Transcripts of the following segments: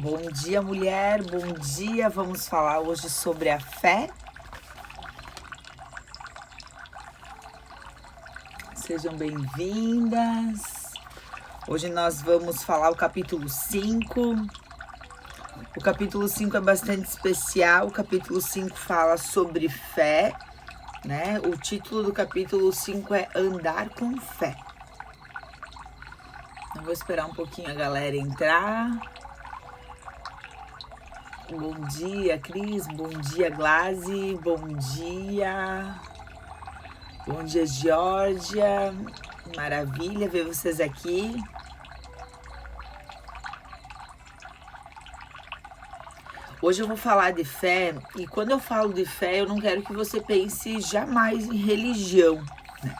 Bom dia, mulher, bom dia. Vamos falar hoje sobre a fé. Sejam bem-vindas. Hoje nós vamos falar o capítulo 5. O capítulo 5 é bastante especial. O capítulo 5 fala sobre fé, né? O título do capítulo 5 é Andar com Fé. Eu vou esperar um pouquinho a galera entrar. Bom dia, Cris. Bom dia, Glaze. Bom dia. Bom dia, Georgia. Maravilha ver vocês aqui. Hoje eu vou falar de fé, e quando eu falo de fé, eu não quero que você pense jamais em religião, né?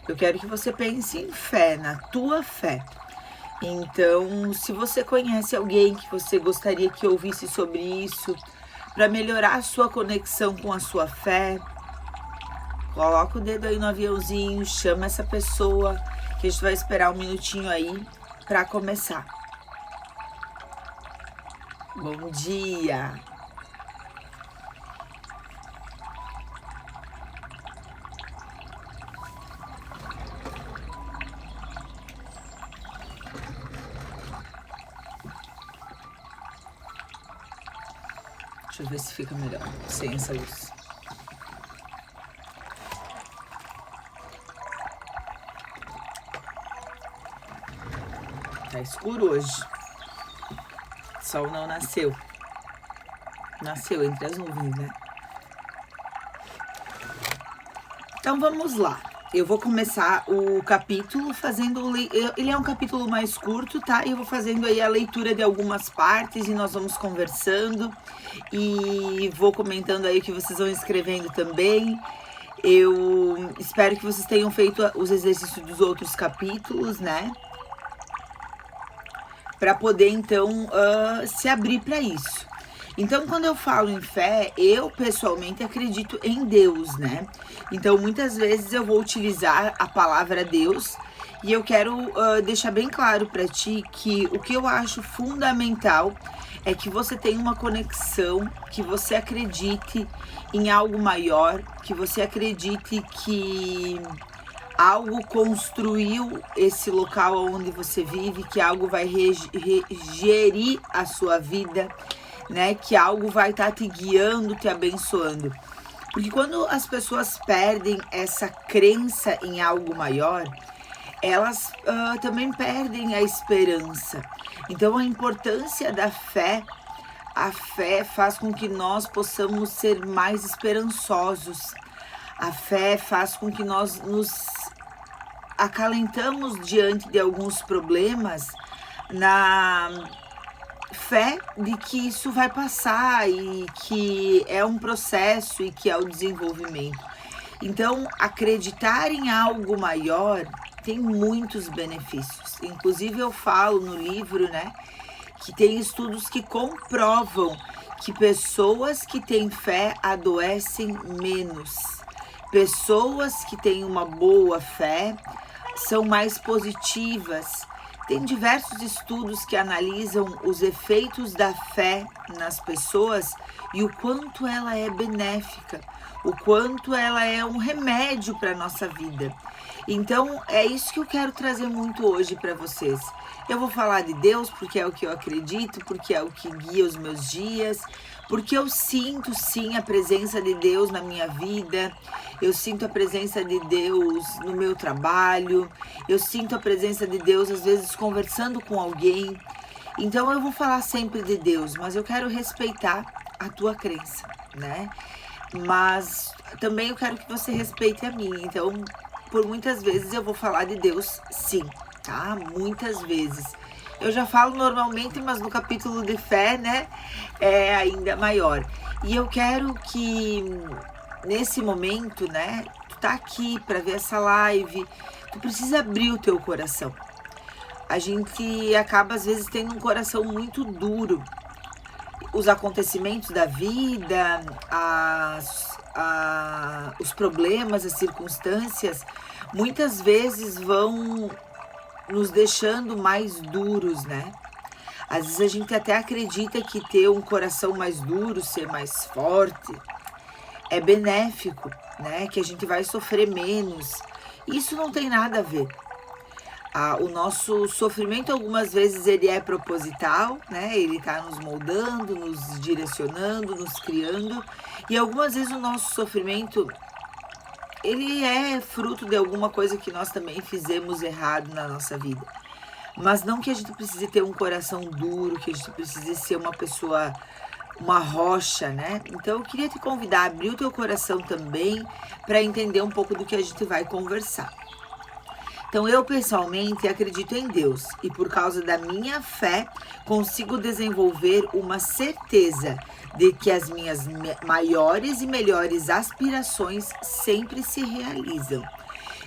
Eu quero que você pense em fé, na tua fé. Então, se você conhece alguém que você gostaria que ouvisse sobre isso, para melhorar a sua conexão com a sua fé, coloca o dedo aí no aviãozinho, chama essa pessoa, que a gente vai esperar um minutinho aí para começar. Bom dia! Deixa eu ver se fica melhor sem essa luz. Tá escuro hoje. O sol não nasceu. Nasceu entre as nuvens, né? Então vamos lá. Eu vou começar o capítulo fazendo... Ele é um capítulo mais curto, tá? E eu vou fazendo aí a leitura de algumas partes e nós vamos conversando. E vou comentando aí o que vocês vão escrevendo também. Eu espero que vocês tenham feito os exercícios dos outros capítulos, né? Para poder, então, se abrir para isso. Então, quando eu falo em fé, eu pessoalmente acredito em Deus, né? Então, muitas vezes eu vou utilizar a palavra Deus e eu quero deixar bem claro para ti que o que eu acho fundamental é que você tenha uma conexão, que você acredite em algo maior, que você acredite que algo construiu esse local onde você vive, que algo vai gerir a sua vida, né? Que algo vai estar te guiando, te abençoando. Porque quando as pessoas perdem essa crença em algo maior, elas também perdem a esperança. Então a importância da fé, a fé faz com que nós possamos ser mais esperançosos. A fé faz com que nós nos acalentamos diante de alguns problemas na fé de que isso vai passar e que é um processo e que é o desenvolvimento. Então, acreditar em algo maior tem muitos benefícios. Inclusive, eu falo no livro, né, que tem estudos que comprovam que pessoas que têm fé adoecem menos. Pessoas que têm uma boa fé são mais positivas. Tem diversos estudos que analisam os efeitos da fé nas pessoas e o quanto ela é benéfica, o quanto ela é um remédio para a nossa vida. Então, é isso que eu quero trazer muito hoje para vocês. Eu vou falar de Deus porque é o que eu acredito, porque é o que guia os meus dias, porque eu sinto sim a presença de Deus na minha vida, eu sinto a presença de Deus no meu trabalho, eu sinto a presença de Deus às vezes conversando com alguém. Então eu vou falar sempre de Deus, mas eu quero respeitar a tua crença, né? Mas também eu quero que você respeite a minha. Então, por muitas vezes eu vou falar de Deus sim, tá? Muitas vezes. Eu já falo normalmente, mas no capítulo de fé, né, é ainda maior. E eu quero que nesse momento, né, tu tá aqui para ver essa live, tu precisa abrir o teu coração. A gente acaba às vezes tendo um coração muito duro. Os acontecimentos da vida, os problemas, as circunstâncias, muitas vezes vão nos deixando mais duros, né? Às vezes a gente até acredita que ter um coração mais duro, ser mais forte, é benéfico, né? Que a gente vai sofrer menos. Isso não tem nada a ver. O nosso sofrimento, algumas vezes, ele é proposital, né? Ele está nos moldando, nos direcionando, nos criando. E algumas vezes o nosso sofrimento, ele é fruto de alguma coisa que nós também fizemos errado na nossa vida. Mas não que a gente precise ter um coração duro, que a gente precise ser uma pessoa, uma rocha, né? Então eu queria te convidar a abrir o teu coração também para entender um pouco do que a gente vai conversar. Então eu pessoalmente acredito em Deus e por causa da minha fé consigo desenvolver uma certeza de que as minhas maiores e melhores aspirações sempre se realizam.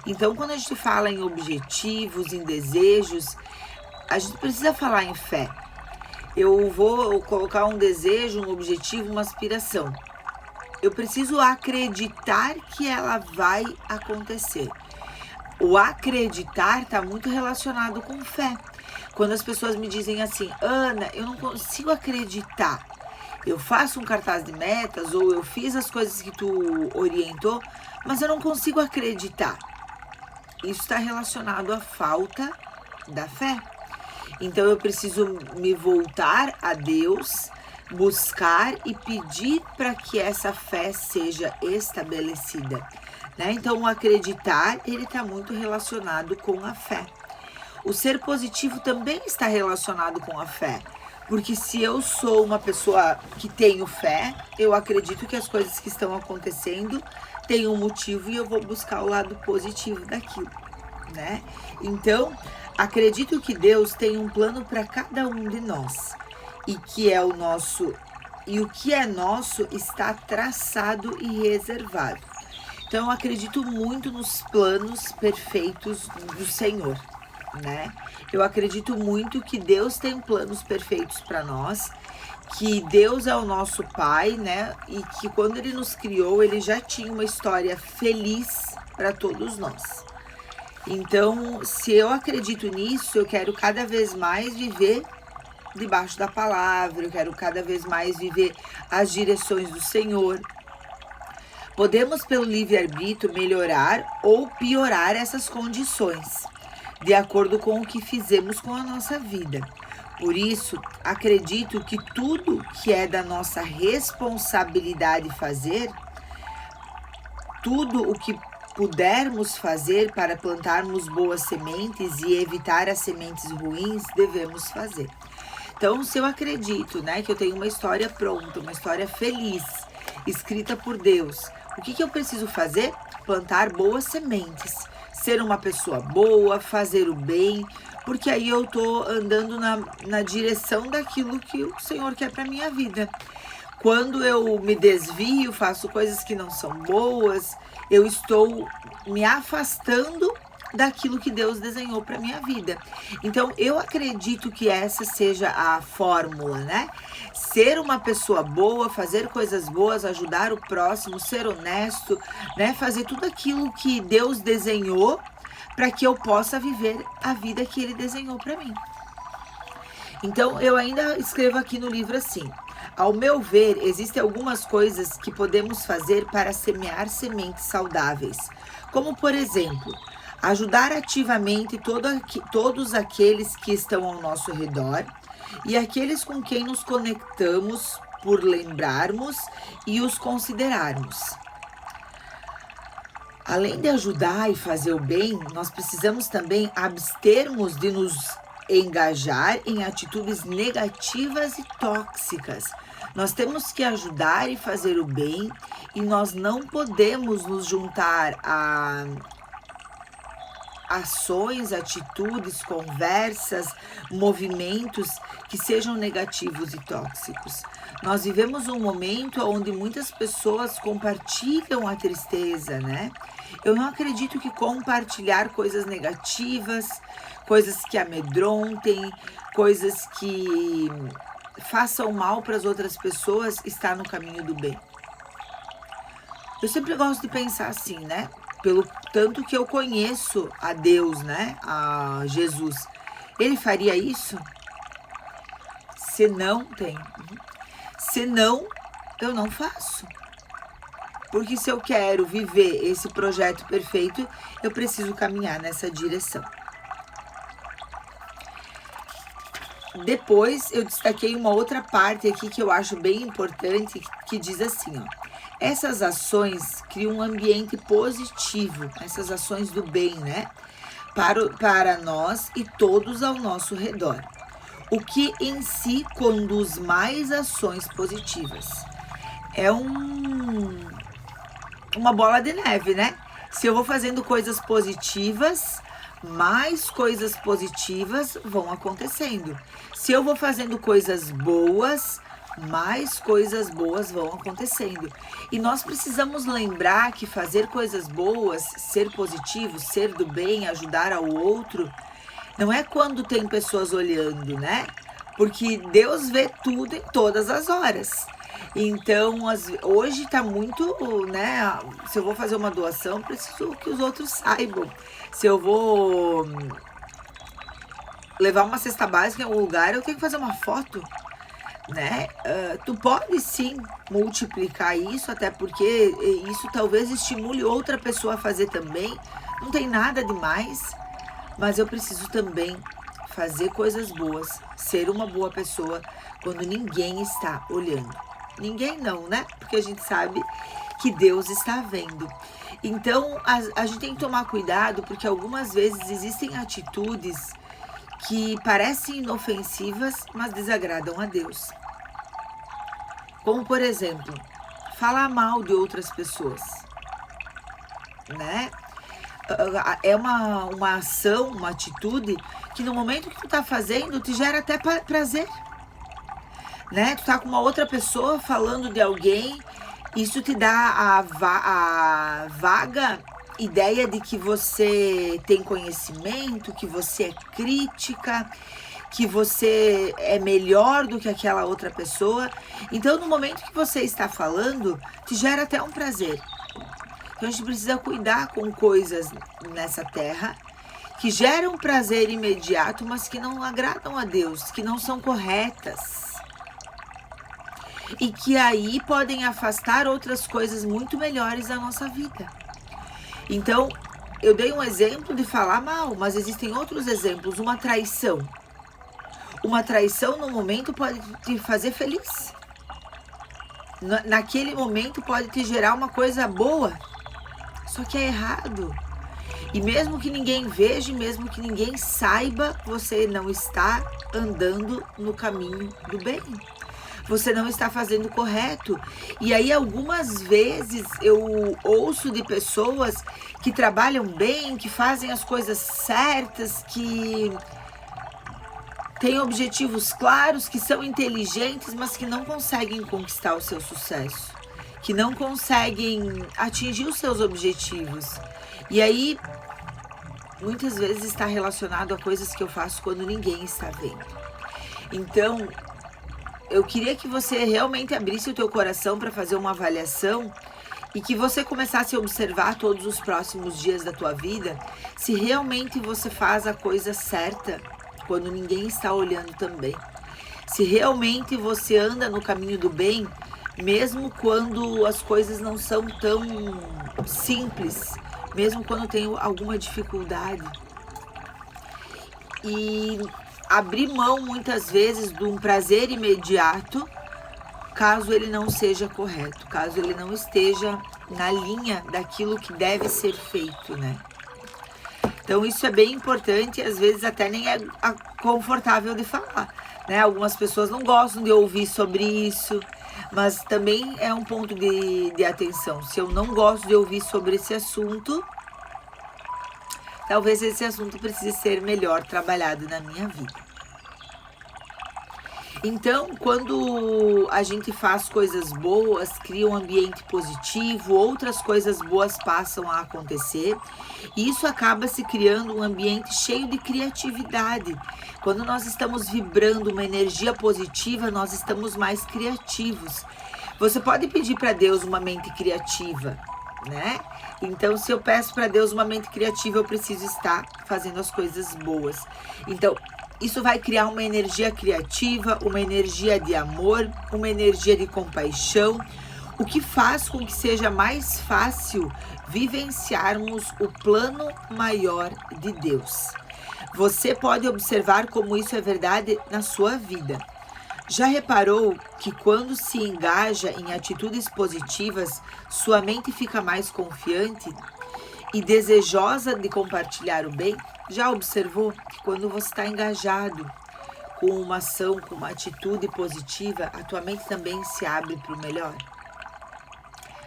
Então, quando a gente fala em objetivos, em desejos, a gente precisa falar em fé. Eu vou colocar um desejo, um objetivo, uma aspiração. Eu preciso acreditar que ela vai acontecer. O acreditar está muito relacionado com fé. Quando as pessoas me dizem assim, Ana, eu não consigo acreditar. Eu faço um cartaz de metas ou eu fiz as coisas que tu orientou, mas eu não consigo acreditar. Isso está relacionado à falta da fé. Então eu preciso me voltar a Deus, buscar e pedir para que essa fé seja estabelecida, né? Então o acreditar, ele está muito relacionado com a fé. O ser positivo também está relacionado com a fé. Porque se eu sou uma pessoa que tenho fé, eu acredito que as coisas que estão acontecendo têm um motivo e eu vou buscar o lado positivo daquilo, né? Então, acredito que Deus tem um plano para cada um de nós e que é o nosso, e o que é nosso está traçado e reservado. Então, eu acredito muito nos planos perfeitos do Senhor, né? Eu acredito muito que Deus tem planos perfeitos para nós, que Deus é o nosso Pai, né? E que quando Ele nos criou, Ele já tinha uma história feliz para todos nós. Então, se eu acredito nisso, eu quero cada vez mais viver debaixo da palavra, eu quero cada vez mais viver as direções do Senhor. Podemos, pelo livre-arbítrio, melhorar ou piorar essas condições, de acordo com o que fizemos com a nossa vida. Por isso, acredito que tudo que é da nossa responsabilidade fazer, tudo o que pudermos fazer para plantarmos boas sementes e evitar as sementes ruins, devemos fazer. Então, se eu acredito, né, que eu tenho uma história pronta, uma história feliz, escrita por Deus, o que eu preciso fazer? Plantar boas sementes, ser uma pessoa boa, fazer o bem, porque aí eu tô andando na direção daquilo que o Senhor quer para minha vida. Quando eu me desvio, faço coisas que não são boas, eu estou me afastando daquilo que Deus desenhou para minha vida. Então, eu acredito que essa seja a fórmula, né? Ser uma pessoa boa, fazer coisas boas, ajudar o próximo, ser honesto, né? Fazer tudo aquilo que Deus desenhou para que eu possa viver a vida que Ele desenhou para mim. Então, eu ainda escrevo aqui no livro assim: ao meu ver, existem algumas coisas que podemos fazer para semear sementes saudáveis, como, por exemplo, ajudar ativamente todos aqueles que estão ao nosso redor e aqueles com quem nos conectamos por lembrarmos e os considerarmos. Além de ajudar e fazer o bem, nós precisamos também abstermos de nos engajar em atitudes negativas e tóxicas. Nós temos que ajudar e fazer o bem e nós não podemos nos juntar a ações, atitudes, conversas, movimentos que sejam negativos e tóxicos. Nós vivemos um momento onde muitas pessoas compartilham a tristeza, né? Eu não acredito que compartilhar coisas negativas, coisas que amedrontem, coisas que façam mal para as outras pessoas está no caminho do bem. Eu sempre gosto de pensar assim, né? Pelo tanto que eu conheço a Deus, né? A Jesus. Ele faria isso? Se não, tem. Se não, eu não faço. Porque se eu quero viver esse projeto perfeito, eu preciso caminhar nessa direção. Depois, eu destaquei uma outra parte aqui que eu acho bem importante, que diz assim, ó. Essas ações criam um ambiente positivo, essas ações do bem, né? Para nós e todos ao nosso redor. O que em si conduz mais ações positivas. É uma bola de neve, né? Se eu vou fazendo coisas positivas, mais coisas positivas vão acontecendo. Se eu vou fazendo coisas boas, mais coisas boas vão acontecendo. E nós precisamos lembrar que fazer coisas boas, ser positivo, ser do bem, ajudar ao outro, não é quando tem pessoas olhando, né? Porque Deus vê tudo em todas as horas. Então, hoje tá muito, né? Se eu vou fazer uma doação, preciso que os outros saibam. Se eu vou levar uma cesta básica em algum lugar, eu tenho que fazer uma foto, né? Tu pode sim multiplicar isso, até porque isso talvez estimule outra pessoa a fazer também. Não tem nada demais, mas eu preciso também fazer coisas boas, ser uma boa pessoa quando ninguém está olhando. Ninguém não, né? Porque a gente sabe que Deus está vendo. Então, a gente tem que tomar cuidado, porque algumas vezes existem atitudes que parecem inofensivas, mas desagradam a Deus. Como, por exemplo, falar mal de outras pessoas, né? É uma ação, uma atitude que no momento que tu tá fazendo, te gera até prazer, né? Tu tá com uma outra pessoa falando de alguém, isso te dá a vaga ideia de que você tem conhecimento, que você é crítica, que você é melhor do que aquela outra pessoa. Então, no momento que você está falando, te gera até um prazer. Então, a gente precisa cuidar com coisas nessa terra que geram prazer imediato, mas que não agradam a Deus, que não são corretas. E que aí podem afastar outras coisas muito melhores da nossa vida. Então, eu dei um exemplo de falar mal, mas existem outros exemplos. Uma traição. Uma traição no momento pode te fazer feliz. Naquele momento pode te gerar uma coisa boa. Só que é errado. E mesmo que ninguém veja, mesmo que ninguém saiba, você não está andando no caminho do bem. Você não está fazendo correto. E aí, algumas vezes, eu ouço de pessoas que trabalham bem, que fazem as coisas certas, que têm objetivos claros, que são inteligentes, mas que não conseguem conquistar o seu sucesso, que não conseguem atingir os seus objetivos. E aí, muitas vezes está relacionado a coisas que eu faço quando ninguém está vendo. Então, eu queria que você realmente abrisse o teu coração para fazer uma avaliação e que você começasse a observar todos os próximos dias da tua vida, se realmente você faz a coisa certa quando ninguém está olhando também. Se realmente você anda no caminho do bem, mesmo quando as coisas não são tão simples, mesmo quando tem alguma dificuldade. E abrir mão muitas vezes de um prazer imediato, caso ele não seja correto, caso ele não esteja na linha daquilo que deve ser feito, né? Então isso é bem importante e às vezes até nem é confortável de falar, né? Algumas pessoas não gostam de ouvir sobre isso, mas também é um ponto de atenção. Se eu não gosto de ouvir sobre esse assunto, talvez esse assunto precise ser melhor trabalhado na minha vida. Então, quando a gente faz coisas boas, cria um ambiente positivo, outras coisas boas passam a acontecer, e isso acaba se criando um ambiente cheio de criatividade. Quando nós estamos vibrando uma energia positiva, nós estamos mais criativos. Você pode pedir para Deus uma mente criativa, né? Então, se eu peço para Deus uma mente criativa, eu preciso estar fazendo as coisas boas. Então, Isso vai criar uma energia criativa, uma energia de amor, uma energia de compaixão, o que faz com que seja mais fácil vivenciarmos o plano maior de Deus. Você pode observar como isso é verdade na sua vida. Já reparou que quando se engaja em atitudes positivas, sua mente fica mais confiante e desejosa de compartilhar o bem? Já observou que quando você está engajado com uma ação, com uma atitude positiva, a tua mente também se abre para o melhor?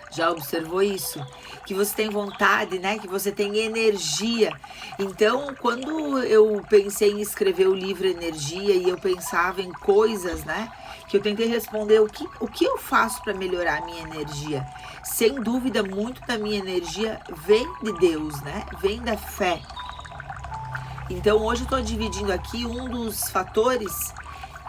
Já observou isso? Que você tem vontade, né? Que você tem energia. Então, quando eu pensei em escrever o livro Energia e eu pensava em coisas, né? Que eu tentei responder o que eu faço para melhorar a minha energia. Sem dúvida, muito da minha energia vem de Deus, né? Vem da fé. Então, hoje eu estou dividindo aqui um dos fatores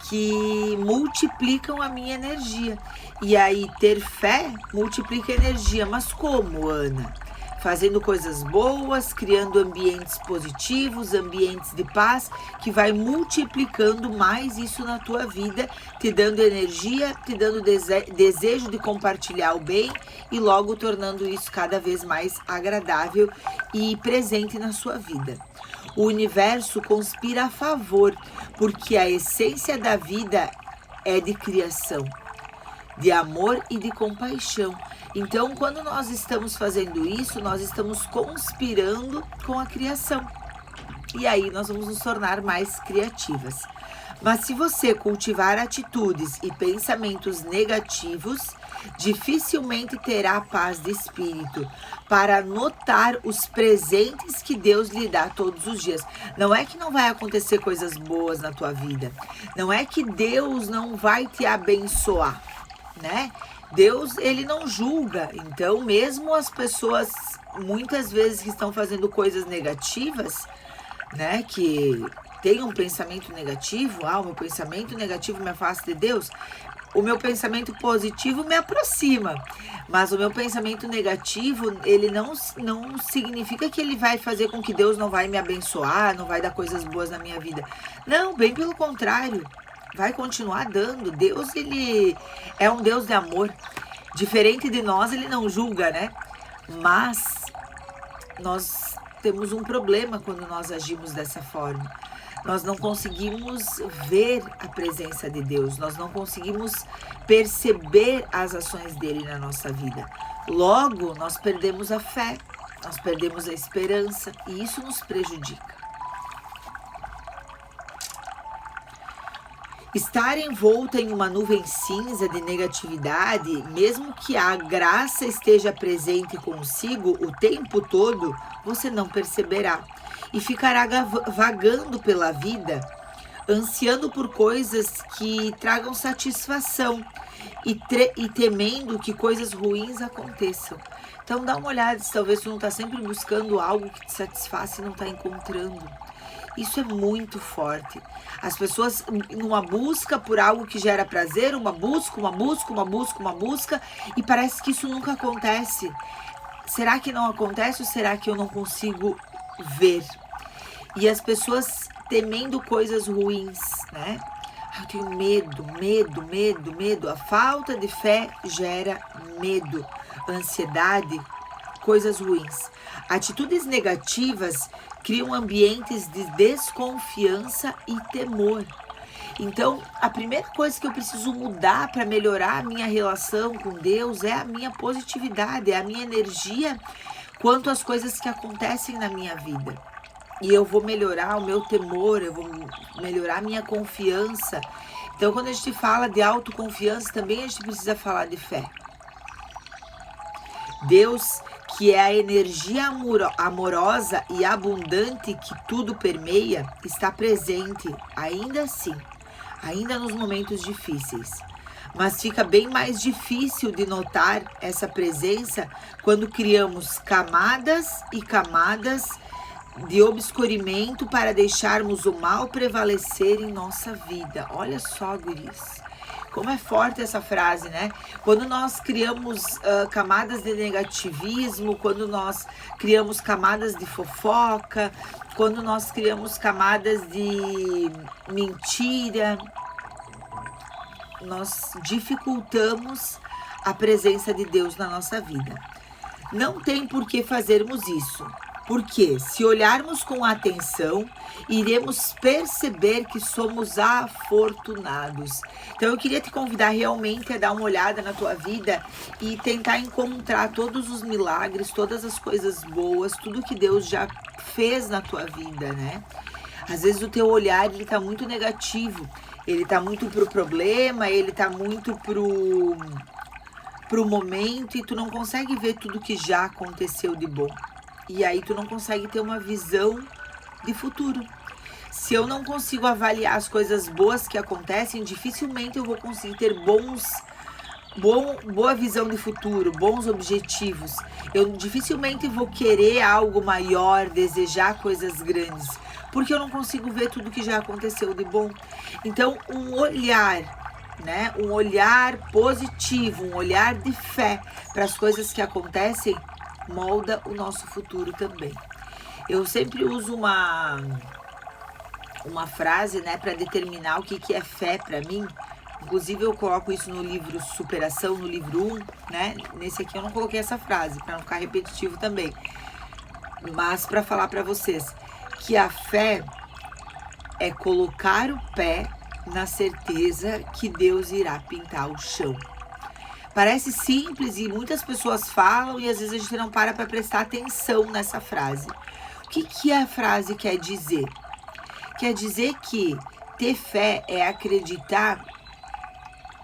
que multiplicam a minha energia. E aí, ter fé multiplica a energia. Mas como, Ana? Fazendo coisas boas, criando ambientes positivos, ambientes de paz, que vai multiplicando mais isso na tua vida, te dando energia, te dando desejo de compartilhar o bem e logo tornando isso cada vez mais agradável e presente na sua vida. O universo conspira a favor, porque a essência da vida é de criação, de amor e de compaixão. Então, quando nós estamos fazendo isso, nós estamos conspirando com a criação. E aí nós vamos nos tornar mais criativas. Mas se você cultivar atitudes e pensamentos negativos, dificilmente terá paz de espírito para notar os presentes que Deus lhe dá todos os dias. Não é que não vai acontecer coisas boas na tua vida. Não é que Deus não vai te abençoar, né? Deus, ele não julga. Então, mesmo as pessoas, muitas vezes, que estão fazendo coisas negativas, né? Que tem um pensamento negativo, o meu pensamento negativo me afasta de Deus. O meu pensamento positivo me aproxima, mas o meu pensamento negativo, ele não significa que ele vai fazer com que Deus não vai me abençoar, não vai dar coisas boas na minha vida. Não, bem pelo contrário, vai continuar dando. Deus, ele é um Deus de amor. Diferente de nós, ele não julga, né? Mas nós temos um problema quando nós agimos dessa forma. Nós não conseguimos ver a presença de Deus, nós não conseguimos perceber as ações dele na nossa vida. Logo, nós perdemos a fé, nós perdemos a esperança e isso nos prejudica. Estar envolta em uma nuvem cinza de negatividade, mesmo que a graça esteja presente consigo o tempo todo, você não perceberá. E ficará vagando pela vida, ansiando por coisas que tragam satisfação e temendo que coisas ruins aconteçam. Então dá uma olhada se talvez tu não está sempre buscando algo que te satisfaça e não está encontrando. Isso é muito forte. As pessoas numa busca por algo que gera prazer, uma busca, e parece que isso nunca acontece. Será que não acontece ou será que eu não consigo ver? E as pessoas temendo coisas ruins, né? Eu tenho medo. A falta de fé gera medo, ansiedade, coisas ruins. Atitudes negativas criam ambientes de desconfiança e temor. Então, a primeira coisa que eu preciso mudar para melhorar a minha relação com Deus é a minha positividade, é a minha energia quanto às coisas que acontecem na minha vida. E eu vou melhorar o meu temor, eu vou melhorar a minha confiança. Então, quando a gente fala de autoconfiança, também a gente precisa falar de fé. Deus, que é a energia amorosa e abundante que tudo permeia, está presente, ainda assim, ainda nos momentos difíceis. Mas fica bem mais difícil de notar essa presença quando criamos camadas e camadas de obscurimento para deixarmos o mal prevalecer em nossa vida. Olha só, guris, Como é forte essa frase, né? Quando nós criamos camadas de negativismo, quando nós criamos camadas de fofoca, quando nós criamos camadas de mentira, nós dificultamos a presença de Deus na nossa vida. Não tem por que fazermos isso, porque se olharmos com atenção, iremos perceber que somos afortunados. Então eu queria te convidar realmente a dar uma olhada na tua vida e tentar encontrar todos os milagres, todas as coisas boas, tudo que Deus já fez na tua vida, né? Às vezes o teu olhar, ele tá muito negativo, ele tá muito pro problema, ele tá muito pro momento e tu não consegue ver tudo que já aconteceu de bom. E aí tu não consegue ter uma visão de futuro. Se eu não consigo avaliar as coisas boas que acontecem, dificilmente eu vou conseguir ter boa visão de futuro, bons objetivos. Eu dificilmente vou querer algo maior, desejar coisas grandes, porque eu não consigo ver tudo que já aconteceu de bom. Então, um olhar, né? Um olhar positivo, um olhar de fé para as coisas que acontecem, molda o nosso futuro também. Eu sempre uso uma frase, né, para determinar o que é fé para mim. Inclusive eu coloco isso no livro Superação, no livro 1, né? Nesse aqui eu não coloquei essa frase para não ficar repetitivo também. Mas para falar para vocês que a fé é colocar o pé na certeza que Deus irá pintar o chão. Parece simples e muitas pessoas falam e às vezes a gente não para prestar atenção nessa frase. O que a frase quer dizer? Quer dizer que ter fé é acreditar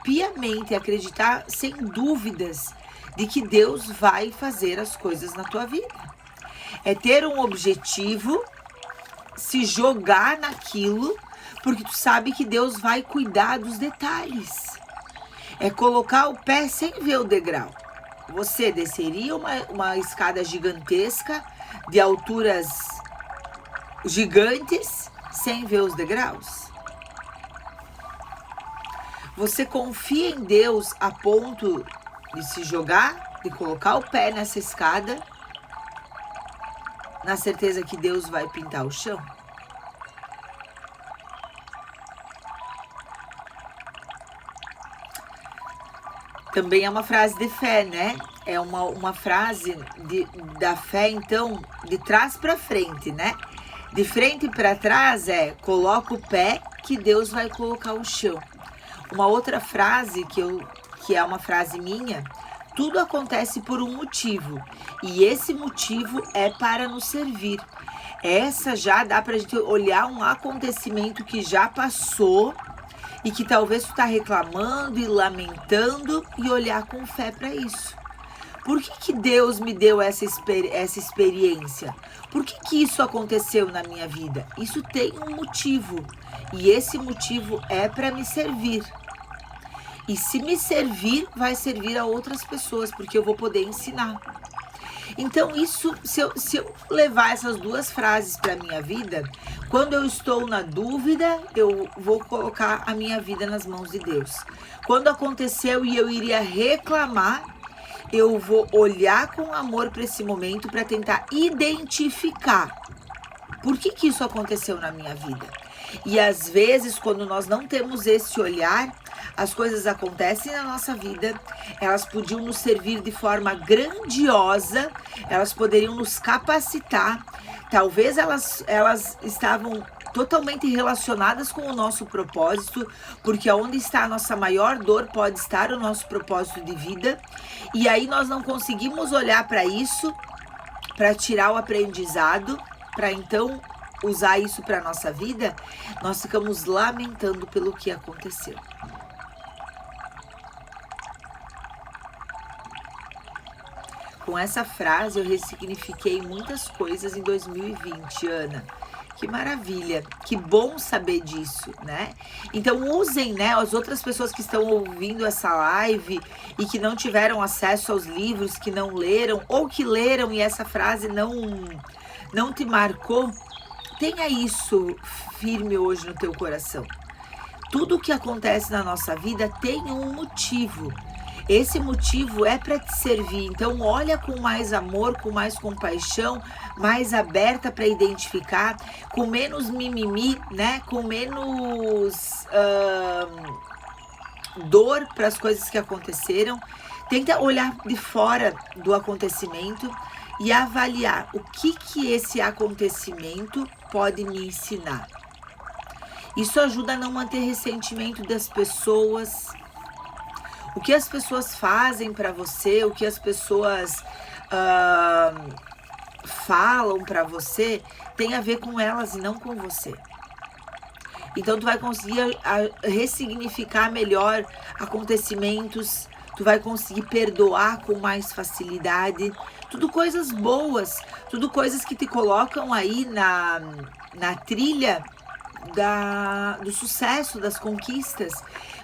piamente, acreditar sem dúvidas de que Deus vai fazer as coisas na tua vida. É ter um objetivo, se jogar naquilo, porque tu sabe que Deus vai cuidar dos detalhes. É colocar o pé sem ver o degrau. Você desceria uma escada gigantesca, de alturas gigantes, sem ver os degraus? Você confia em Deus a ponto de se jogar, de colocar o pé nessa escada, na certeza que Deus vai pintar o chão? Também é uma frase de fé, né? É uma frase da fé, então, de trás para frente, né? De frente para trás coloca o pé que Deus vai colocar o chão. Uma outra frase que é uma frase minha: tudo acontece por um motivo e esse motivo é para nos servir. Essa já dá pra gente olhar um acontecimento que já passou e que talvez tu tá reclamando e lamentando e olhar com fé para isso. Por que Deus me deu essa experiência? Por que isso aconteceu na minha vida? Isso tem um motivo e esse motivo é para me servir. E se me servir, vai servir a outras pessoas, porque eu vou poder ensinar. Então isso, se eu levar essas duas frases para a minha vida, quando eu estou na dúvida, eu vou colocar a minha vida nas mãos de Deus. Quando aconteceu e eu iria reclamar, eu vou olhar com amor para esse momento para tentar identificar por que isso aconteceu na minha vida. E às vezes, quando nós não temos esse olhar, as coisas acontecem na nossa vida, elas podiam nos servir de forma grandiosa, elas poderiam nos capacitar, talvez elas estavam totalmente relacionadas com o nosso propósito, porque onde está a nossa maior dor pode estar o nosso propósito de vida, e aí nós não conseguimos olhar para isso, para tirar o aprendizado, para então usar isso para a nossa vida, nós ficamos lamentando pelo que aconteceu. Com essa frase eu ressignifiquei muitas coisas em 2020, Ana. Que maravilha, que bom saber disso, né? Então usem, né, as outras pessoas que estão ouvindo essa live e que não tiveram acesso aos livros, que não leram ou que leram e essa frase não te marcou, tenha isso firme hoje no teu coração. Tudo que acontece na nossa vida tem um motivo. Esse motivo é para te servir. Então olha com mais amor, com mais compaixão, mais aberta para identificar, com menos mimimi, né? Com menos dor para as coisas que aconteceram. Tenta olhar de fora do acontecimento e avaliar o que esse acontecimento pode me ensinar. Isso ajuda a não manter ressentimento das pessoas. O que as pessoas fazem para você, o que as pessoas falam para você, tem a ver com elas e não com você. Então tu vai conseguir ressignificar melhor acontecimentos, tu vai conseguir perdoar com mais facilidade. Tudo coisas boas, tudo coisas que te colocam aí na trilha do sucesso, das conquistas.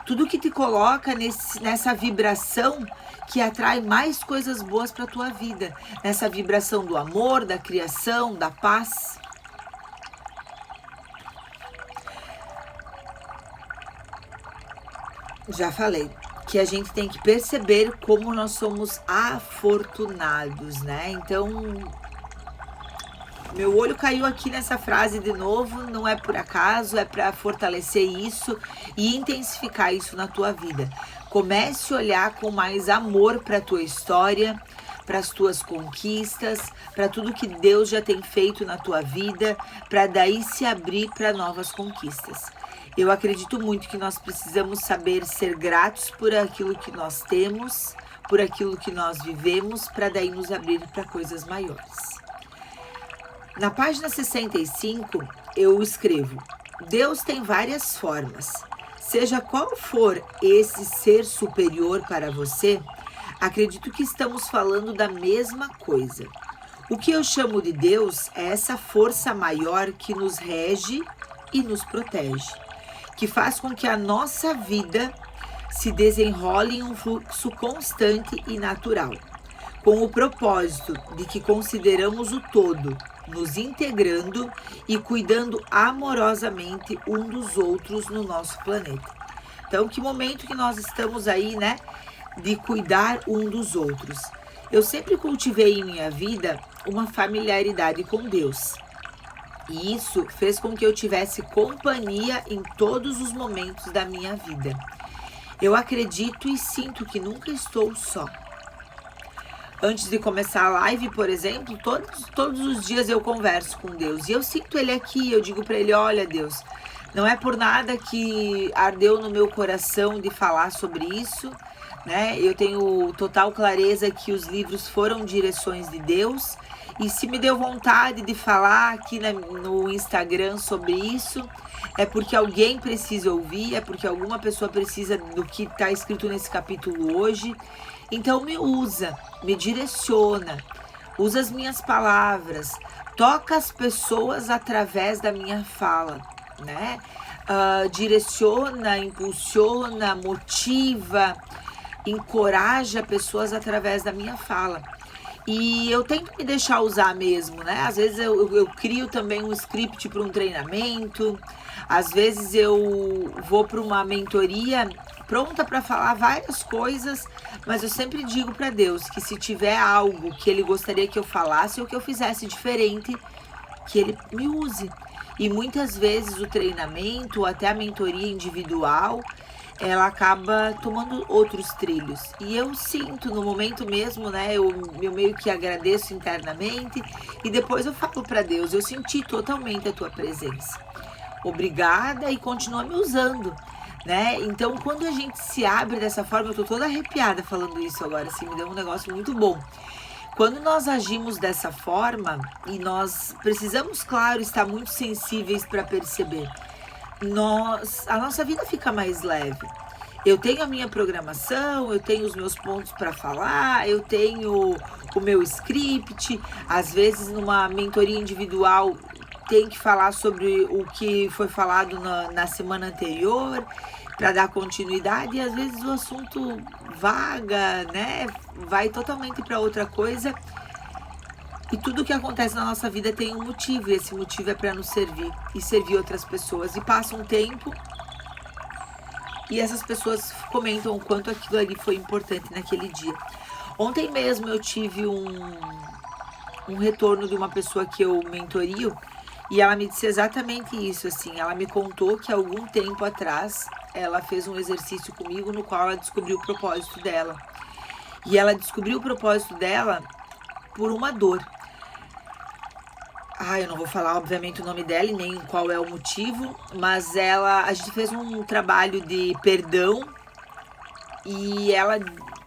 Tudo que te coloca nessa vibração que atrai mais coisas boas para a tua vida. Nessa vibração do amor, da criação, da paz. Já falei que a gente tem que perceber como nós somos afortunados, né? Então, meu olho caiu aqui nessa frase de novo, não é por acaso, é para fortalecer isso e intensificar isso na tua vida. Comece a olhar com mais amor para a tua história, para as tuas conquistas, para tudo que Deus já tem feito na tua vida, para daí se abrir para novas conquistas. Eu acredito muito que nós precisamos saber ser gratos por aquilo que nós temos, por aquilo que nós vivemos, para daí nos abrir para coisas maiores. Na página 65, eu escrevo: Deus tem várias formas. Seja qual for esse ser superior para você, acredito que estamos falando da mesma coisa. O que eu chamo de Deus é essa força maior que nos rege e nos protege, que faz com que a nossa vida se desenrole em um fluxo constante e natural, com o propósito de que consideramos o todo, nos integrando e cuidando amorosamente um dos outros no nosso planeta. Então, que momento que nós estamos aí, né, de cuidar um dos outros. Eu sempre cultivei em minha vida uma familiaridade com Deus. E isso fez com que eu tivesse companhia em todos os momentos da minha vida. Eu acredito e sinto que nunca estou só. Antes de começar a live, por exemplo, todos os dias eu converso com Deus. E eu sinto Ele aqui, eu digo para Ele: olha, Deus, não é por nada que ardeu no meu coração de falar sobre isso, né? Eu tenho total clareza que os livros foram direções de Deus. E se me deu vontade de falar aqui no Instagram sobre isso, é porque alguém precisa ouvir, é porque alguma pessoa precisa do que está escrito nesse capítulo hoje. Então me usa, me direciona, usa as minhas palavras, toca as pessoas através da minha fala, né? Direciona, impulsiona, motiva, encoraja pessoas através da minha fala. E eu tento me deixar usar mesmo, né? Às vezes eu crio também um script para um treinamento, às vezes eu vou para uma mentoria pronta para falar várias coisas, mas eu sempre digo para Deus que se tiver algo que Ele gostaria que eu falasse ou que eu fizesse diferente, que Ele me use. E muitas vezes o treinamento, até a mentoria individual, ela acaba tomando outros trilhos. E eu sinto no momento mesmo, né? Eu meio que agradeço internamente e depois eu falo para Deus: eu senti totalmente a tua presença. Obrigada, e continua me usando, né? Então, quando a gente se abre dessa forma, eu tô toda arrepiada falando isso agora, assim, me deu um negócio muito bom. Quando nós agimos dessa forma, e nós precisamos, claro, estar muito sensíveis para perceber, a nossa vida fica mais leve. Eu tenho a minha programação, eu tenho os meus pontos para falar, eu tenho o meu script. Às vezes, numa mentoria individual, tem que falar sobre o que foi falado na semana anterior para dar continuidade, e às vezes o assunto vaga, né? Vai totalmente para outra coisa. E tudo que acontece na nossa vida tem um motivo, e esse motivo é para nos servir e servir outras pessoas. E passa um tempo E essas pessoas comentam o quanto aquilo ali foi importante naquele dia. Ontem mesmo eu tive um retorno de uma pessoa que eu mentorio e ela me disse exatamente isso, assim, ela me contou que algum tempo atrás ela fez um exercício comigo no qual ela descobriu o propósito dela. E ela descobriu o propósito dela por uma dor. Eu não vou falar, obviamente, o nome dela e nem qual é o motivo, mas a gente fez um trabalho de perdão e ela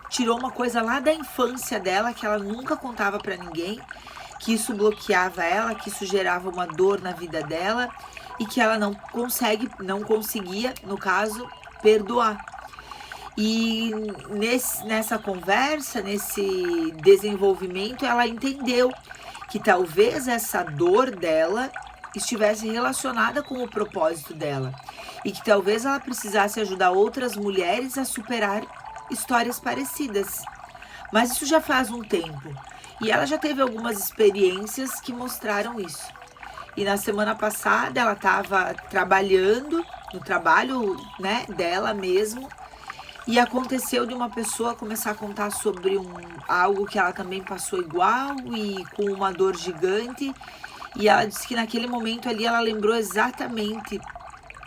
tirou uma coisa lá da infância dela que ela nunca contava pra ninguém, que isso bloqueava ela, que isso gerava uma dor na vida dela e que ela não conseguia, no caso, perdoar. E nessa conversa, nesse desenvolvimento, ela entendeu que talvez essa dor dela estivesse relacionada com o propósito dela e que talvez ela precisasse ajudar outras mulheres a superar histórias parecidas. Mas isso já faz um tempo e ela já teve algumas experiências que mostraram isso. E na semana passada ela estava trabalhando no trabalho, né, dela mesmo. E aconteceu de uma pessoa começar a contar sobre algo que ela também passou igual e com uma dor gigante. E ela disse que naquele momento ali ela lembrou exatamente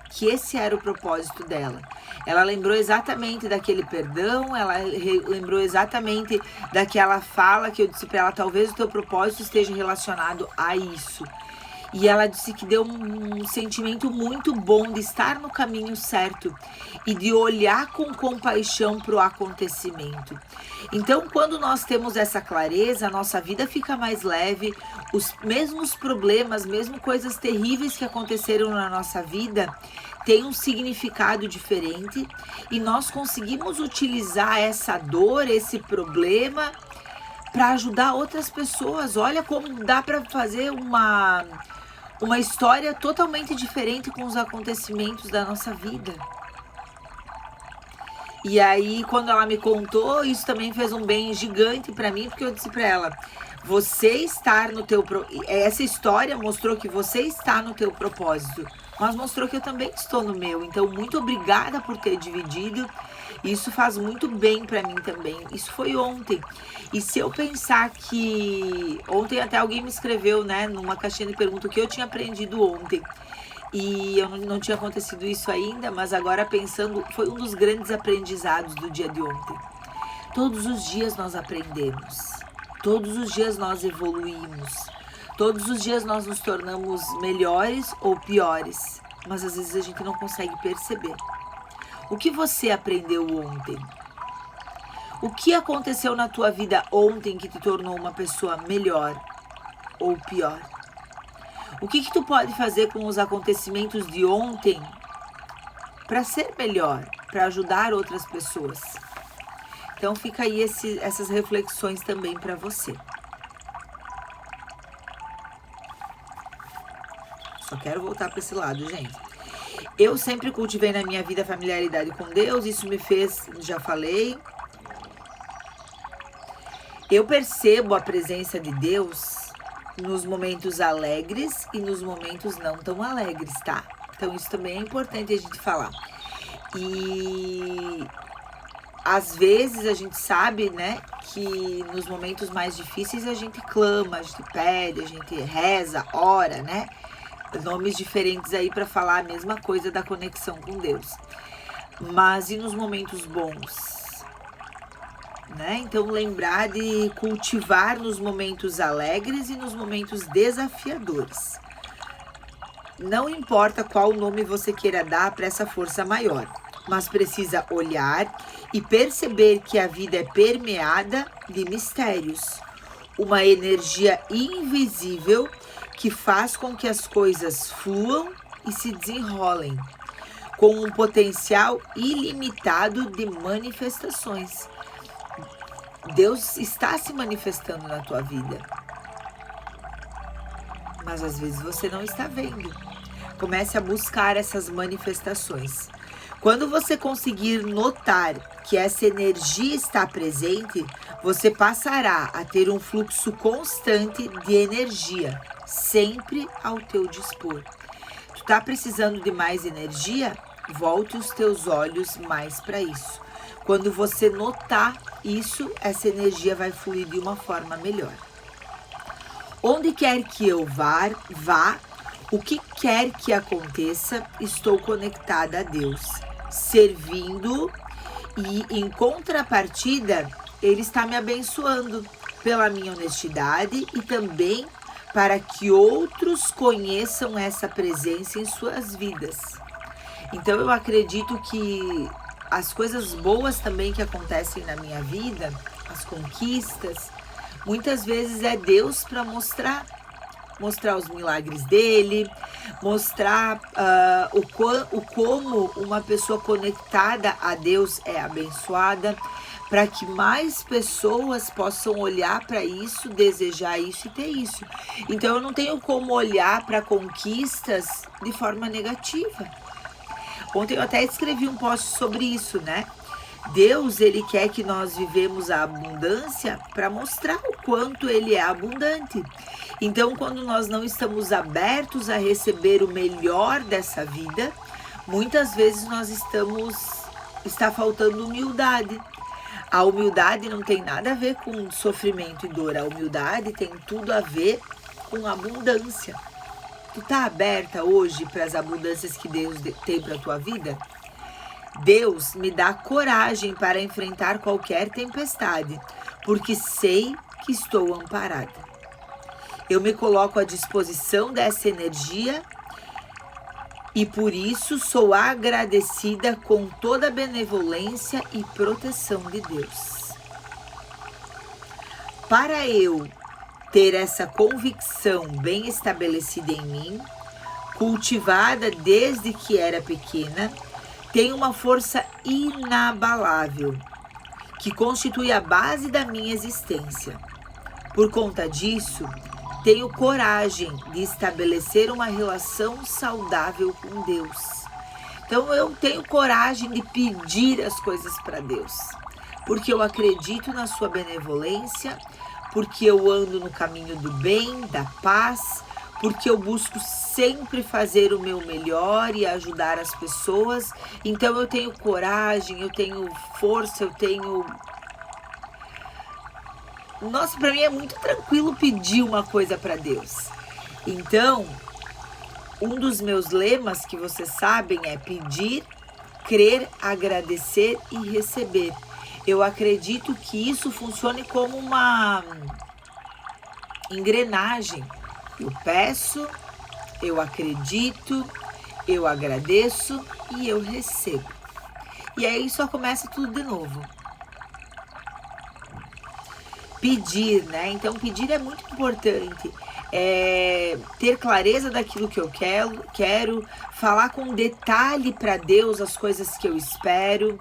que esse era o propósito dela. Ela lembrou exatamente daquele perdão, ela lembrou exatamente daquela fala que eu disse para ela, talvez o teu propósito esteja relacionado a isso. E ela disse que deu um sentimento muito bom de estar no caminho certo e de olhar com compaixão para o acontecimento. Então, quando nós temos essa clareza, a nossa vida fica mais leve, os mesmos problemas, mesmo coisas terríveis que aconteceram na nossa vida, têm um significado diferente e nós conseguimos utilizar essa dor, esse problema, para ajudar outras pessoas. Olha como dá para fazer uma história totalmente diferente com os acontecimentos da nossa vida. E aí, quando ela me contou, isso também fez um bem gigante para mim, porque eu disse para ela, você estar no teu... Essa história mostrou que você está no teu propósito, mas mostrou que eu também estou no meu. Então, muito obrigada por ter dividido. Isso faz muito bem para mim também. Isso foi ontem. E se eu pensar que... Ontem até alguém me escreveu, né, numa caixinha de perguntas o que eu tinha aprendido ontem. E eu não tinha acontecido isso ainda, mas agora pensando, foi um dos grandes aprendizados do dia de ontem. Todos os dias nós aprendemos. Todos os dias nós evoluímos. Todos os dias nós nos tornamos melhores ou piores. Mas às vezes a gente não consegue perceber. O que você aprendeu ontem? O que aconteceu na tua vida ontem que te tornou uma pessoa melhor ou pior? O que tu pode fazer com os acontecimentos de ontem para ser melhor, para ajudar outras pessoas? Então fica aí essas reflexões também para você. Só quero voltar para esse lado, gente. Eu sempre cultivei na minha vida a familiaridade com Deus, isso me fez, já falei. Eu percebo a presença de Deus nos momentos alegres e nos momentos não tão alegres, tá? Então isso também é importante a gente falar. E às vezes a gente sabe, né, que nos momentos mais difíceis a gente clama, a gente pede, a gente reza, ora, né? Nomes diferentes aí para falar a mesma coisa da conexão com Deus. Mas e nos momentos bons? Né? Então lembrar de cultivar nos momentos alegres e nos momentos desafiadores. Não importa qual nome você queira dar para essa força maior, mas precisa olhar e perceber que a vida é permeada de mistérios, uma energia invisível que faz com que as coisas fluam e se desenrolem, com um potencial ilimitado de manifestações. Deus está se manifestando na tua vida, mas às vezes você não está vendo. Comece a buscar essas manifestações. Quando você conseguir notar que essa energia está presente, você passará a ter um fluxo constante de energia, sempre ao teu dispor. Tu tá precisando de mais energia? volte os teus olhos mais para isso. Quando você notar isso, essa energia vai fluir de uma forma melhor. Onde quer que eu vá, o que quer que aconteça, estou conectada a Deus, servindo, e em contrapartida, Ele está me abençoando pela minha honestidade e também para que outros conheçam essa presença em suas vidas. Então eu acredito que as coisas boas também que acontecem na minha vida, as conquistas, muitas vezes é Deus para mostrar os milagres dele, mostrar como uma pessoa conectada a Deus é abençoada, para que mais pessoas possam olhar para isso, desejar isso e ter isso. Então eu não tenho como olhar para conquistas de forma negativa. Ontem eu até escrevi um post sobre isso, né? Deus, Ele quer que nós vivemos a abundância para mostrar o quanto Ele é abundante. Então, quando nós não estamos abertos a receber o melhor dessa vida, muitas vezes está faltando humildade. A humildade não tem nada a ver com sofrimento e dor. A humildade tem tudo a ver com abundância. Tu tá aberta hoje para as abundâncias que Deus tem para tua vida? Deus me dá coragem para enfrentar qualquer tempestade, porque sei que estou amparada. Eu me coloco à disposição dessa energia e por isso sou agradecida com toda a benevolência e proteção de Deus. Para eu ter essa convicção bem estabelecida em mim, cultivada desde que era pequena, tem uma força inabalável, que constitui a base da minha existência. Por conta disso, tenho coragem de estabelecer uma relação saudável com Deus. Então eu tenho coragem de pedir as coisas para Deus, porque eu acredito na sua benevolência, porque eu ando no caminho do bem, da paz, porque eu busco sempre fazer o meu melhor e ajudar as pessoas. Então eu tenho coragem, eu tenho força, eu tenho... Nossa, para mim é muito tranquilo pedir uma coisa para Deus. Então, um dos meus lemas, que vocês sabem, é pedir, crer, agradecer e receber. Eu acredito que isso funcione como uma engrenagem. Eu peço, eu acredito, eu agradeço e eu recebo. E aí só começa tudo de novo. Pedir, né? Então pedir é muito importante. Ter clareza daquilo que eu quero, falar com detalhe para Deus as coisas que eu espero.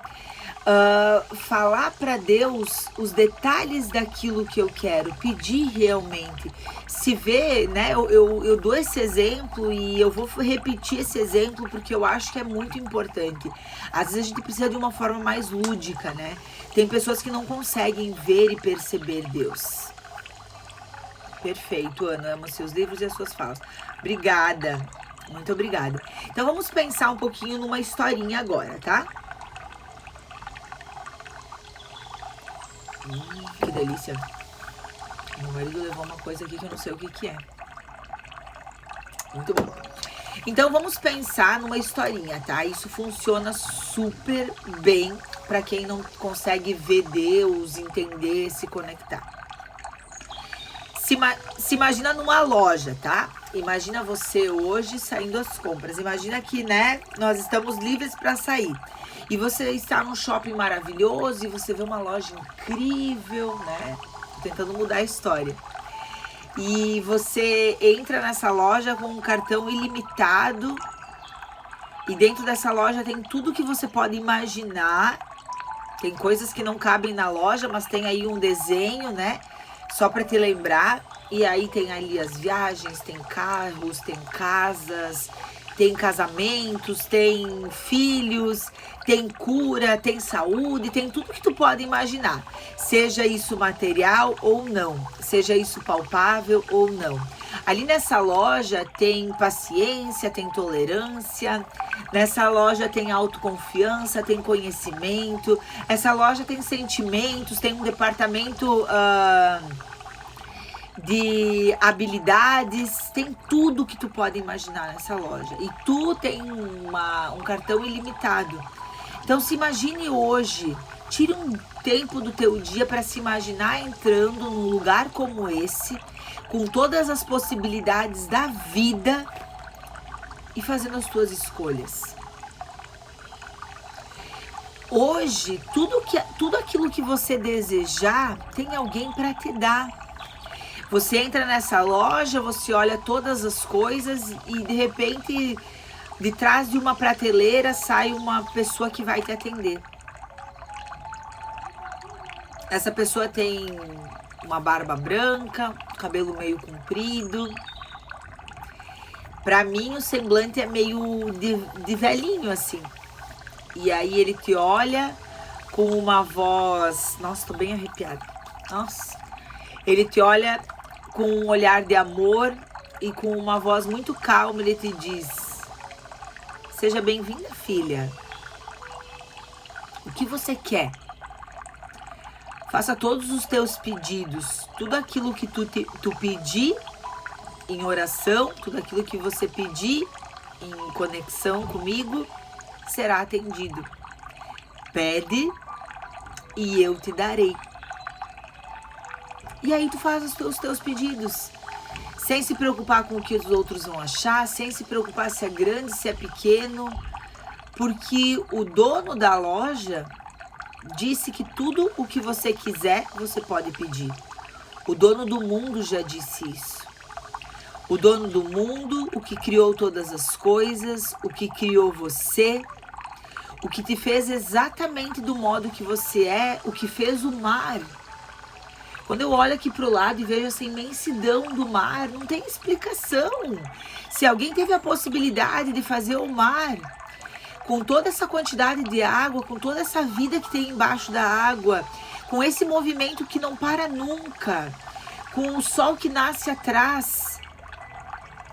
Falar para Deus os detalhes daquilo que eu quero, pedir realmente. Se vê, né? Eu dou esse exemplo e eu vou repetir esse exemplo porque eu acho que é muito importante. Às vezes a gente precisa de uma forma mais lúdica, né? Tem pessoas que não conseguem ver e perceber Deus. Perfeito, Ana, amo seus livros e as suas falas. Obrigada, muito obrigada. Então vamos pensar um pouquinho numa historinha agora, tá? Que delícia. Meu marido levou uma coisa aqui que eu não sei o que é. Muito bom. Então vamos pensar numa historinha, tá? Isso funciona super bem para quem não consegue ver Deus, entender, se conectar. Se imagina numa loja, tá? Imagina você hoje saindo às compras. Imagina que, né, nós estamos livres para sair. E você está num shopping maravilhoso e você vê uma loja incrível, né? Tô tentando mudar a história. E você entra nessa loja com um cartão ilimitado. E dentro dessa loja tem tudo que você pode imaginar. Tem coisas que não cabem na loja, mas tem aí um desenho, né? Só para te lembrar. E aí tem ali as viagens, tem carros, tem casas, tem casamentos, tem filhos, tem cura, tem saúde, tem tudo que tu pode imaginar. Seja isso material ou não, seja isso palpável ou não. Ali nessa loja tem paciência, tem tolerância, nessa loja tem autoconfiança, tem conhecimento, essa loja tem sentimentos, tem um departamento de habilidades, tem tudo que tu pode imaginar nessa loja. E tu tem um cartão ilimitado. Então se imagine hoje, tire um tempo do teu dia para se imaginar entrando num lugar como esse, com todas as possibilidades da vida e fazendo as tuas escolhas. Hoje, tudo aquilo que você desejar, tem alguém para te dar. Você entra nessa loja, você olha todas as coisas e de repente, de trás de uma prateleira, sai uma pessoa que vai te atender. Essa pessoa tem uma barba branca, cabelo meio comprido. Pra mim, o semblante é meio de velhinho, assim. E aí ele te olha com uma voz... Nossa, tô bem arrepiada. Nossa. Ele te olha com um olhar de amor e com uma voz muito calma, ele te diz: seja bem-vinda, filha. O que você quer? Faça todos os teus pedidos, tudo aquilo que tu pedir em oração, tudo aquilo que você pedir em conexão comigo, será atendido. Pede e eu te darei. E aí tu faz os teus pedidos, sem se preocupar com o que os outros vão achar, sem se preocupar se é grande, se é pequeno, porque o dono da loja disse que tudo o que você quiser, você pode pedir. O dono do mundo já disse isso. O dono do mundo, o que criou todas as coisas, o que criou você, o que te fez exatamente do modo que você é, o que fez o mar. Quando eu olho aqui para o lado e vejo essa imensidão do mar, não tem explicação. Se alguém teve a possibilidade de fazer o mar, com toda essa quantidade de água, com toda essa vida que tem embaixo da água, com esse movimento que não para nunca, com o sol que nasce atrás,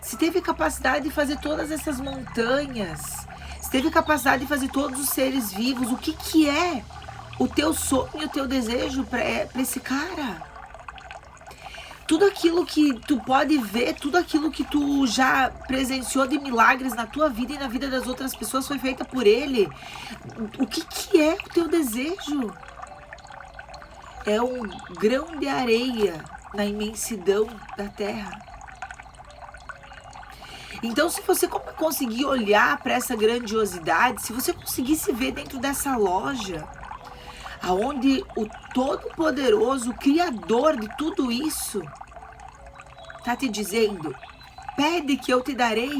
se teve capacidade de fazer todas essas montanhas, se teve capacidade de fazer todos os seres vivos, o que é o teu sonho e o teu desejo para esse cara? Tudo aquilo que tu pode ver, tudo aquilo que tu já presenciou de milagres na tua vida e na vida das outras pessoas foi feita por ele. O que é o teu desejo? É um grão de areia na imensidão da terra. Então, se você conseguir olhar para essa grandiosidade, se você conseguir se ver dentro dessa loja, aonde o Todo-Poderoso, o Criador de tudo isso, está te dizendo: pede que eu te darei.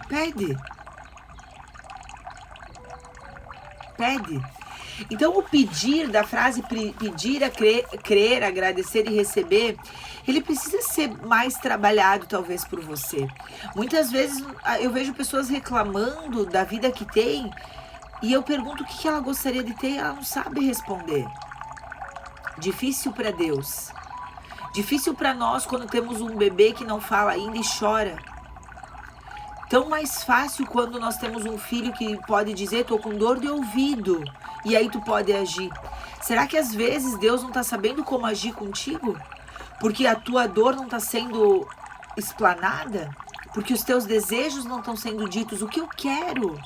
Pede. Pede. Então, o pedir, da frase pedir é crer, agradecer e receber, ele precisa ser mais trabalhado, talvez, por você. Muitas vezes eu vejo pessoas reclamando da vida que tem e eu pergunto o que ela gostaria de ter e ela não sabe responder. Difícil para Deus. Difícil para nós quando temos um bebê que não fala ainda e chora. Tão mais fácil quando nós temos um filho que pode dizer: tô com dor de ouvido. E aí tu pode agir. Será que às vezes Deus não está sabendo como agir contigo? Porque a tua dor não está sendo explanada? Porque os teus desejos não estão sendo ditos? O que eu quero?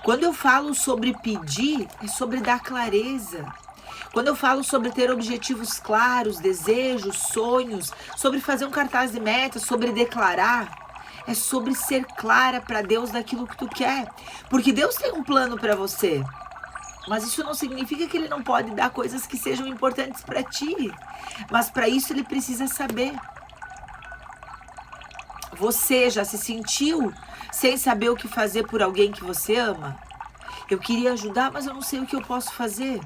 Quando eu falo sobre pedir, é sobre dar clareza. Quando eu falo sobre ter objetivos claros, desejos, sonhos, sobre fazer um cartaz de metas, sobre declarar, é sobre ser clara para Deus daquilo que tu quer. Porque Deus tem um plano para você. Mas isso não significa que Ele não pode dar coisas que sejam importantes para ti. Mas para isso Ele precisa saber. Você já se sentiu sem saber o que fazer por alguém que você ama? Eu queria ajudar, mas eu não sei o que eu posso fazer.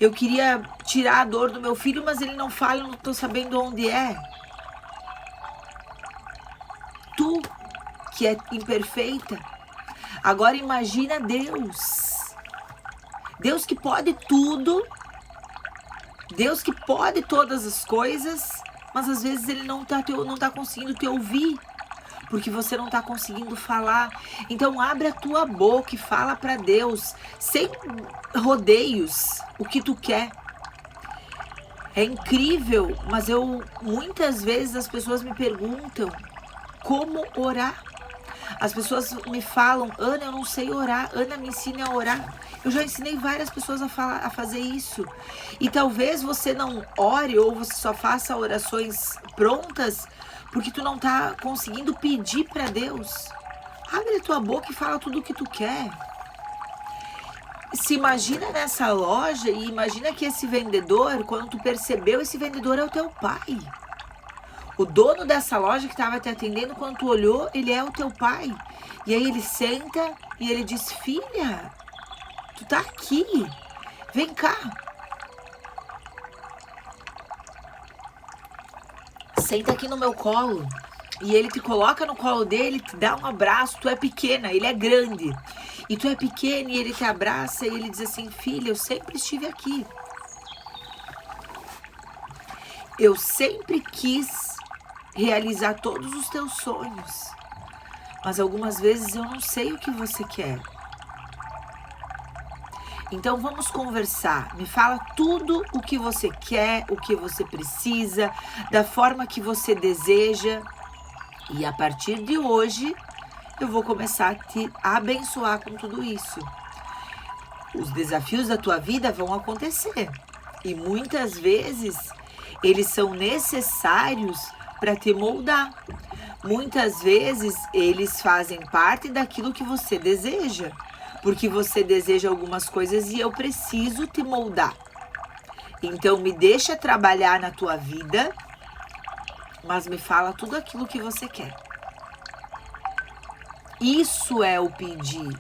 Eu queria tirar a dor do meu filho, mas ele não fala, eu não estou sabendo onde é. Tu, que é imperfeita, agora imagina Deus. Deus que pode tudo, Deus que pode todas as coisas, mas às vezes ele não tá conseguindo te ouvir, porque você não tá conseguindo falar. Então abre a tua boca e fala para Deus, sem rodeios, o que tu quer. É incrível, mas muitas vezes as pessoas me perguntam como orar. As pessoas me falam, Ana, eu não sei orar, Ana, me ensine a orar. Eu já ensinei várias pessoas a fazer isso. E talvez você não ore ou você só faça orações prontas porque tu não tá conseguindo pedir para Deus. Abre a tua boca e fala tudo o que tu quer. Se imagina nessa loja e imagina que esse vendedor, quando tu percebeu, esse vendedor é o teu pai. O dono dessa loja que estava te atendendo, quando tu olhou, ele é o teu pai. E aí ele senta e ele diz, filha, tu tá aqui, vem cá. Senta aqui no meu colo. E ele te coloca no colo dele, te dá um abraço, tu é pequena, ele é grande. E tu é pequena e ele te abraça e ele diz assim, filha, eu sempre estive aqui. Eu sempre quis realizar todos os teus sonhos. Mas algumas vezes eu não sei o que você quer. Então vamos conversar. Me fala tudo o que você quer, o que você precisa, da forma que você deseja. E a partir de hoje, eu vou começar a te abençoar com tudo isso. Os desafios da tua vida vão acontecer. E muitas vezes, eles são necessários para te moldar. Muitas vezes, eles fazem parte daquilo que você deseja. Porque você deseja algumas coisas e eu preciso te moldar. Então, me deixa trabalhar na tua vida, mas me fala tudo aquilo que você quer. Isso é o pedir.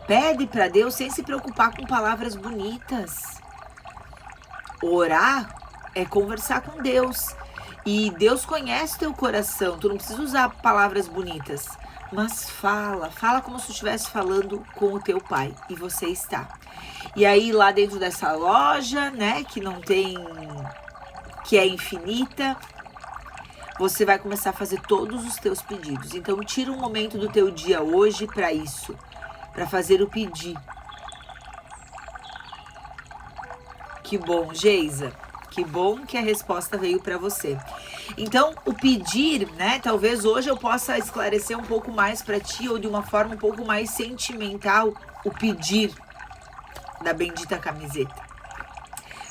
Pede para Deus sem se preocupar com palavras bonitas. Orar é conversar com Deus. E Deus conhece teu coração. Tu não precisa usar palavras bonitas. Mas fala como se tu estivesse falando com o teu pai. E você está. E aí lá dentro dessa loja, né, que é infinita, você vai começar a fazer todos os teus pedidos. Então tira um momento do teu dia hoje para isso, para fazer o pedir. Que bom, Geisa. Que bom que a resposta veio para você. Então, o pedir, né? Talvez hoje eu possa esclarecer um pouco mais para ti, ou de uma forma um pouco mais sentimental, o pedir da bendita camiseta.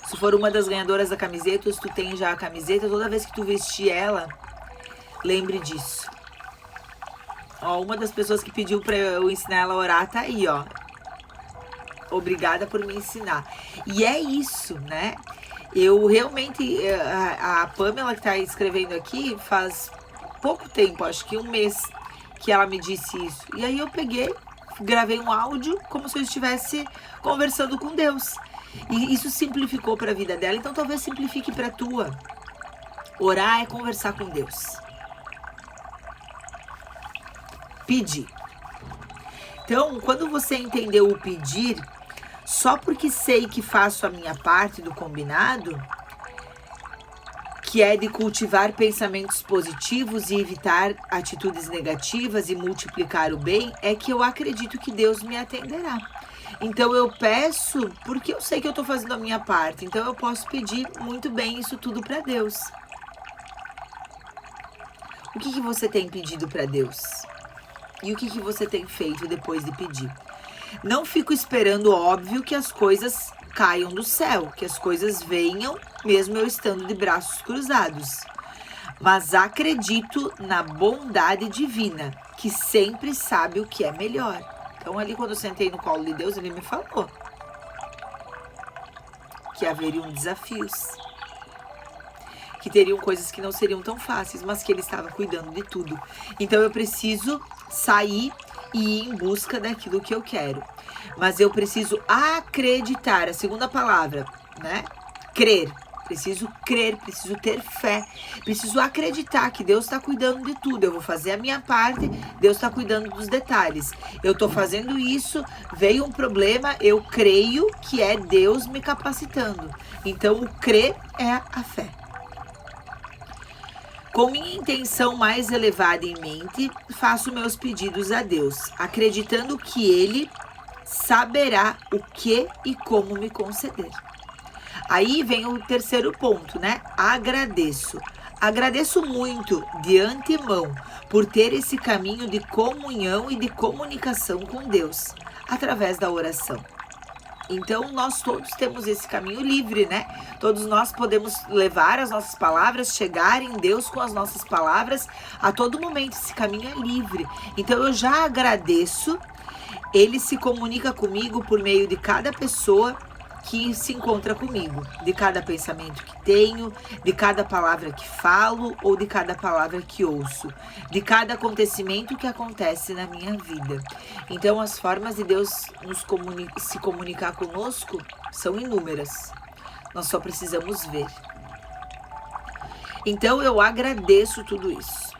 Se for uma das ganhadoras da camiseta, ou se tu tem já a camiseta, toda vez que tu vestir ela, lembre disso. Ó, uma das pessoas que pediu para eu ensinar ela a orar tá aí, ó. Obrigada por me ensinar. E é isso, né? Eu realmente, a Pamela que tá escrevendo aqui, faz pouco tempo, acho que 1 mês, que ela me disse isso. E aí eu peguei, gravei um áudio como se eu estivesse conversando com Deus. E isso simplificou para a vida dela, então talvez simplifique para a tua. Orar é conversar com Deus. Pedir. Então, quando você entendeu o pedir, só porque sei que faço a minha parte do combinado, que é de cultivar pensamentos positivos e evitar atitudes negativas e multiplicar o bem, é que eu acredito que Deus me atenderá. Então eu peço porque eu sei que eu estou fazendo a minha parte. Então eu posso pedir muito bem isso tudo para Deus. O que você tem pedido para Deus? E o que você tem feito depois de pedir? Não fico esperando, óbvio, que as coisas caiam do céu, que as coisas venham, mesmo eu estando de braços cruzados. Mas acredito na bondade divina, que sempre sabe o que é melhor. Então, ali quando eu sentei no colo de Deus, ele me falou que haveriam desafios, que teriam coisas que não seriam tão fáceis, mas que ele estava cuidando de tudo. Então, eu preciso sair e ir em busca daquilo que eu quero. Mas eu preciso acreditar, a segunda palavra, né? Crer. preciso crer, preciso ter fé, preciso acreditar que Deus está cuidando de tudo. Eu vou fazer a minha parte, Deus está cuidando dos detalhes. Eu estou fazendo isso, veio um problema, eu creio que é Deus me capacitando. Então o crer é a fé. Com minha intenção mais elevada em mente, faço meus pedidos a Deus, acreditando que Ele saberá o que e como me conceder. Aí vem o terceiro ponto, né? Agradeço. Agradeço muito de antemão por ter esse caminho de comunhão e de comunicação com Deus, através da oração. Então, nós todos temos esse caminho livre, né? Todos nós podemos levar as nossas palavras, chegar em Deus com as nossas palavras a todo momento. Esse caminho é livre. Então, eu já agradeço. Ele se comunica comigo por meio de cada pessoa que se encontra comigo, de cada pensamento que tenho, de cada palavra que falo ou de cada palavra que ouço, de cada acontecimento que acontece na minha vida. Então, as formas de Deus se comunicar conosco são inúmeras. Nós só precisamos ver. Então, eu agradeço tudo isso.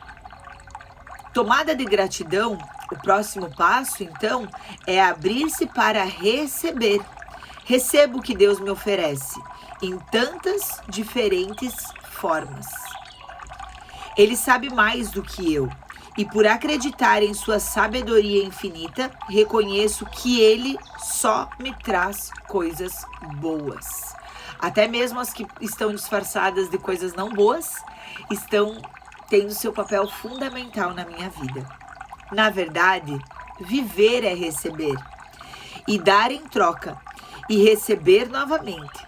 Tomada de gratidão, o próximo passo, então, é abrir-se para receber. Recebo o que Deus me oferece em tantas diferentes formas. Ele sabe mais do que eu, e por acreditar em sua sabedoria infinita, reconheço que Ele só me traz coisas boas. Até mesmo as que estão disfarçadas de coisas não boas, estão tendo seu papel fundamental na minha vida. Na verdade, viver é receber, e dar em troca, e receber novamente.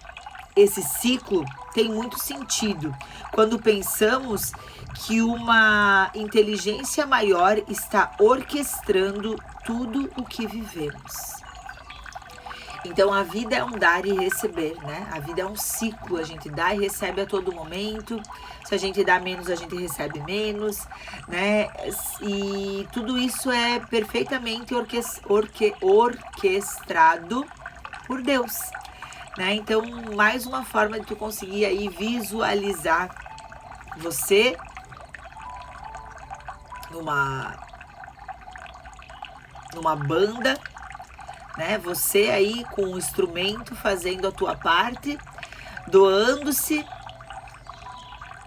Esse ciclo tem muito sentido quando pensamos que uma inteligência maior está orquestrando tudo o que vivemos. Então a vida é um dar e receber, né? A vida é um ciclo, a gente dá e recebe a todo momento. Se a gente dá menos, a gente recebe menos, né? E tudo isso é perfeitamente orquestrado por Deus, né? Então, mais uma forma de tu conseguir aí visualizar você numa banda, né? Você aí com um instrumento fazendo a tua parte, doando-se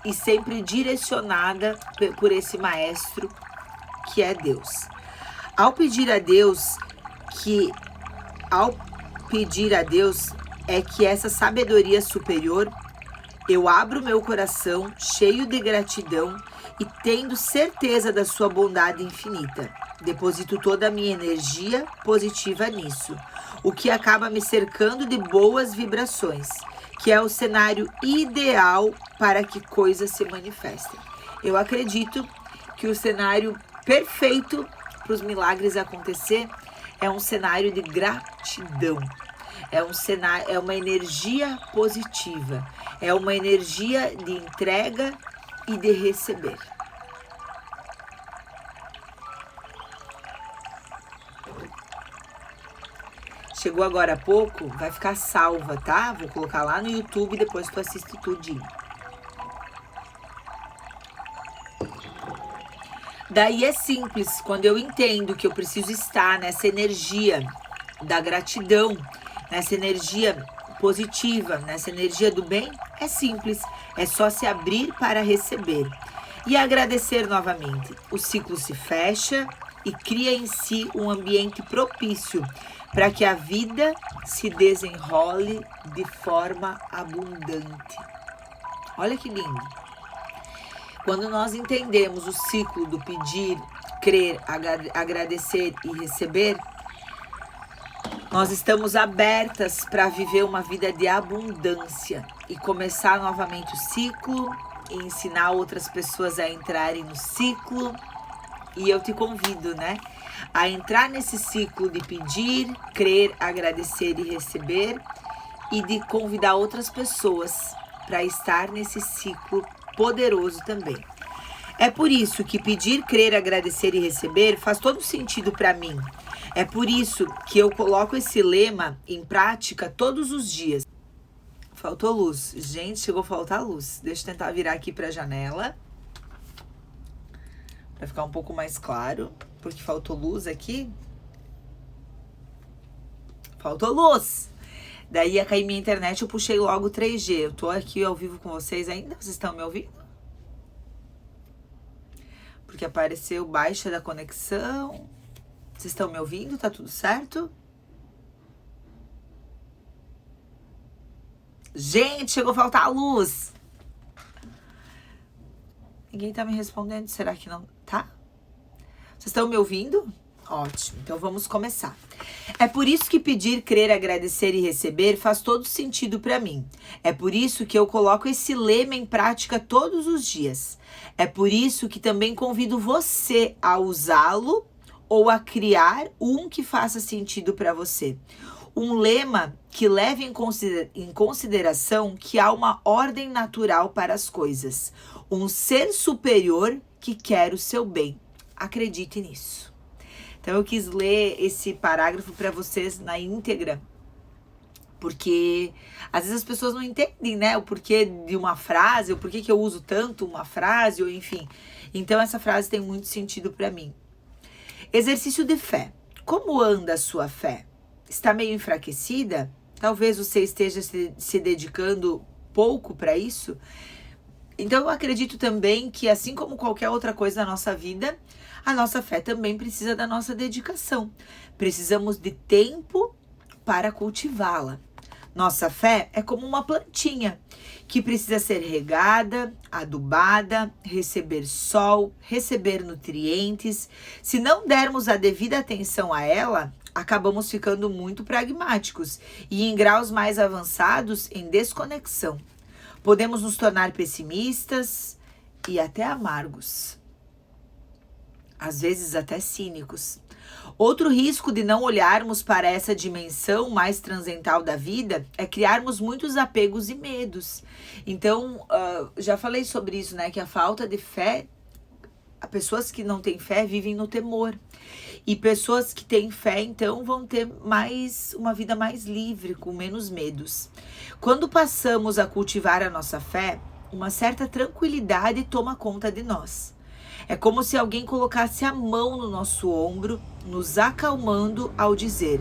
e sempre direcionada por esse maestro que é Deus. Ao pedir a Deus é que essa sabedoria superior, eu abro meu coração cheio de gratidão e tendo certeza da sua bondade infinita. Deposito toda a minha energia positiva nisso, o que acaba me cercando de boas vibrações, que é o cenário ideal para que coisas se manifestem. Eu acredito que o cenário perfeito para os milagres acontecer é um cenário de gratidão. É uma energia positiva, é uma energia de entrega e de receber. Chegou agora há pouco, vai ficar salva, tá? Vou colocar lá no YouTube, depois tu assiste tudinho. Daí é simples, quando eu entendo que eu preciso estar nessa energia da gratidão, nessa energia positiva, nessa energia do bem, é simples, é só se abrir para receber e agradecer novamente. O ciclo se fecha e cria em si um ambiente propício para que a vida se desenrole de forma abundante. Olha que lindo! Quando nós entendemos o ciclo do pedir, crer, agradecer e receber, nós estamos abertas para viver uma vida de abundância e começar novamente o ciclo e ensinar outras pessoas a entrarem no ciclo. E eu te convido, né, a entrar nesse ciclo de pedir, crer, agradecer e receber e de convidar outras pessoas para estar nesse ciclo poderoso também. É por isso que pedir, crer, agradecer e receber faz todo sentido para mim. É por isso que eu coloco esse lema em prática todos os dias. Faltou luz. Gente, chegou a faltar luz. Deixa eu tentar virar aqui pra janela. Pra ficar um pouco mais claro. Porque faltou luz aqui. Faltou luz! Daí ia cair minha internet, eu puxei logo o 3G. Eu tô aqui ao vivo com vocês ainda. Vocês estão me ouvindo? Porque apareceu baixa da conexão. Vocês estão me ouvindo? Tá tudo certo? Gente, chegou a faltar a luz. Ninguém tá me respondendo. Será que não tá? Vocês estão me ouvindo? Ótimo. Então vamos começar. É por isso que pedir, crer, agradecer e receber faz todo sentido para mim. É por isso que eu coloco esse lema em prática todos os dias. É por isso que também convido você a usá-lo ou a criar um que faça sentido para você. Um lema que leve em consideração que há uma ordem natural para as coisas. Um ser superior que quer o seu bem. Acredite nisso. Então eu quis ler esse parágrafo para vocês na íntegra, porque às vezes as pessoas não entendem, né, o porquê de uma frase, o porquê que eu uso tanto uma frase, ou enfim. Então essa frase tem muito sentido para mim. Exercício de fé. Como anda a sua fé? Está meio enfraquecida? Talvez você esteja se dedicando pouco para isso? Então eu acredito também que, assim como qualquer outra coisa na nossa vida, a nossa fé também precisa da nossa dedicação. Precisamos de tempo para cultivá-la. Nossa fé é como uma plantinha que precisa ser regada, adubada, receber sol, receber nutrientes. Se não dermos a devida atenção a ela, acabamos ficando muito pragmáticos e, em graus mais avançados, em desconexão. Podemos nos tornar pessimistas e até amargos. Às vezes até cínicos. Outro risco de não olharmos para essa dimensão mais transcendental da vida é criarmos muitos apegos e medos. Então, já falei sobre isso, né? Que a falta de fé, as pessoas que não têm fé vivem no temor. E pessoas que têm fé, então, vão ter uma vida mais livre, com menos medos. Quando passamos a cultivar a nossa fé, uma certa tranquilidade toma conta de nós. É como se alguém colocasse a mão no nosso ombro, nos acalmando ao dizer: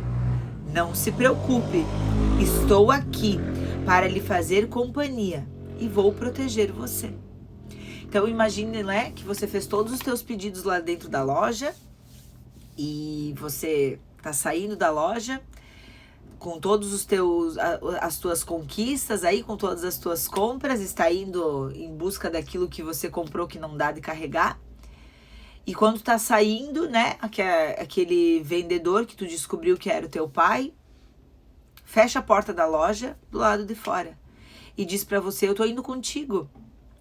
não se preocupe, estou aqui para lhe fazer companhia e vou proteger você. Então imagine, né, que você fez todos os teus pedidos lá dentro da loja e você tá saindo da loja com todos as tuas conquistas aí, com todas as tuas compras, está indo em busca daquilo que você comprou que não dá de carregar. E quando tá saindo, né, aquele vendedor que tu descobriu que era o teu pai, fecha a porta da loja do lado de fora e diz pra você: eu tô indo contigo.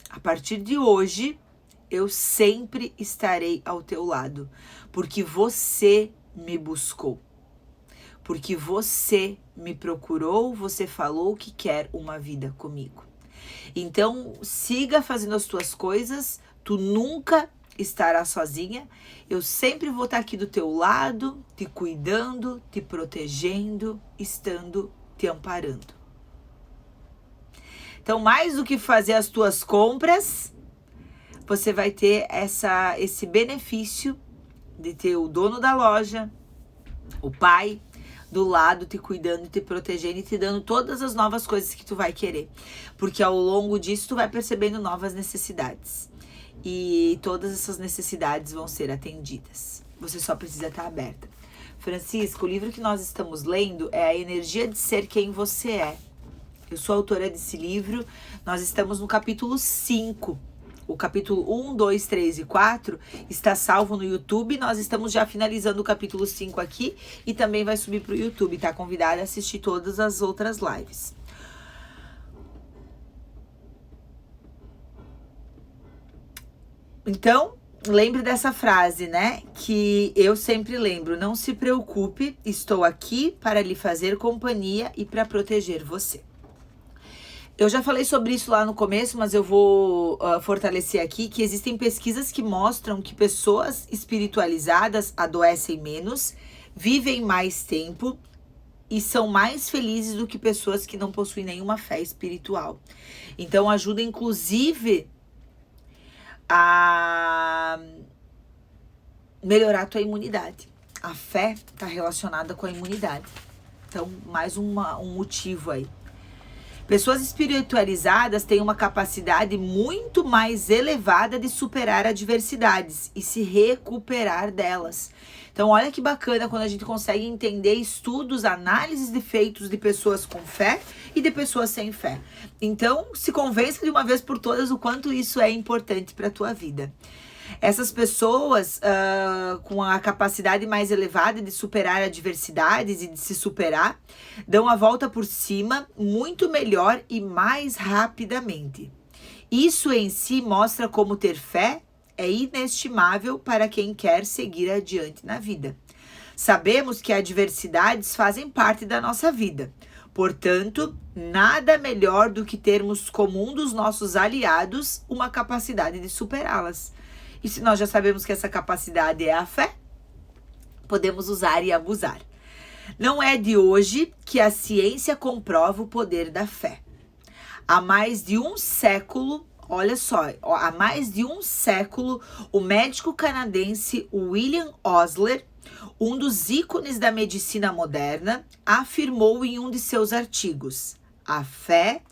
A partir de hoje, eu sempre estarei ao teu lado, porque você me buscou. Porque você me procurou, você falou que quer uma vida comigo. Então, siga fazendo as tuas coisas, tu nunca estará sozinha. Eu sempre vou estar aqui do teu lado, te cuidando, te protegendo, te amparando. Então, mais do que fazer as tuas compras, você vai ter esse benefício de ter o dono da loja, o pai, do lado, te cuidando, te protegendo e te dando todas as novas coisas que tu vai querer. Porque ao longo disso, tu vai percebendo novas necessidades. E todas essas necessidades vão ser atendidas. Você só precisa estar aberta. Francisco, o livro que nós estamos lendo é A Energia de Ser Quem Você É. Eu sou autora desse livro. Nós estamos no capítulo 5. O capítulo 1, 2, 3 e 4 está salvo no YouTube. Nós estamos já finalizando o capítulo 5 aqui e também vai subir para o YouTube. Tá convidada a assistir todas as outras lives. Então, lembre dessa frase, né? Que eu sempre lembro. Não se preocupe, estou aqui para lhe fazer companhia e para proteger você. Eu já falei sobre isso lá no começo, mas eu vou fortalecer aqui que existem pesquisas que mostram que pessoas espiritualizadas adoecem menos, vivem mais tempo e são mais felizes do que pessoas que não possuem nenhuma fé espiritual. Então ajuda inclusive a melhorar a tua imunidade. A fé está relacionada com a imunidade. Então, mais um motivo aí. Pessoas espiritualizadas têm uma capacidade muito mais elevada de superar adversidades e se recuperar delas. Então, olha que bacana quando a gente consegue entender estudos, análises de feitos de pessoas com fé e de pessoas sem fé. Então, se convença de uma vez por todas o quanto isso é importante para a tua vida. Essas pessoas com a capacidade mais elevada de superar adversidades e de se superar, dão a volta por cima muito melhor e mais rapidamente. Isso em si mostra como ter fé é inestimável para quem quer seguir adiante na vida. Sabemos que adversidades fazem parte da nossa vida. Portanto, nada melhor do que termos como um dos nossos aliados uma capacidade de superá-las. E se nós já sabemos que essa capacidade é a fé, podemos usar e abusar. Não é de hoje que a ciência comprova o poder da fé. Há mais de um século, olha só, há mais de um século, o médico canadense William Osler, um dos ícones da medicina moderna, afirmou em um de seus artigos: a fé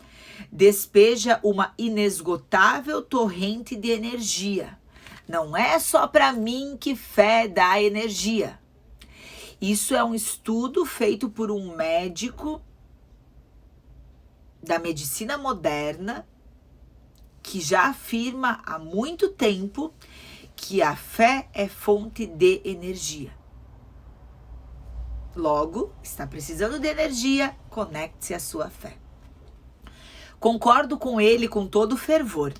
despeja uma inesgotável torrente de energia. Não é só para mim que fé dá energia. Isso é um estudo feito por um médico da medicina moderna que já afirma há muito tempo que a fé é fonte de energia. Logo, está precisando de energia, conecte-se à sua fé. Concordo com ele com todo fervor.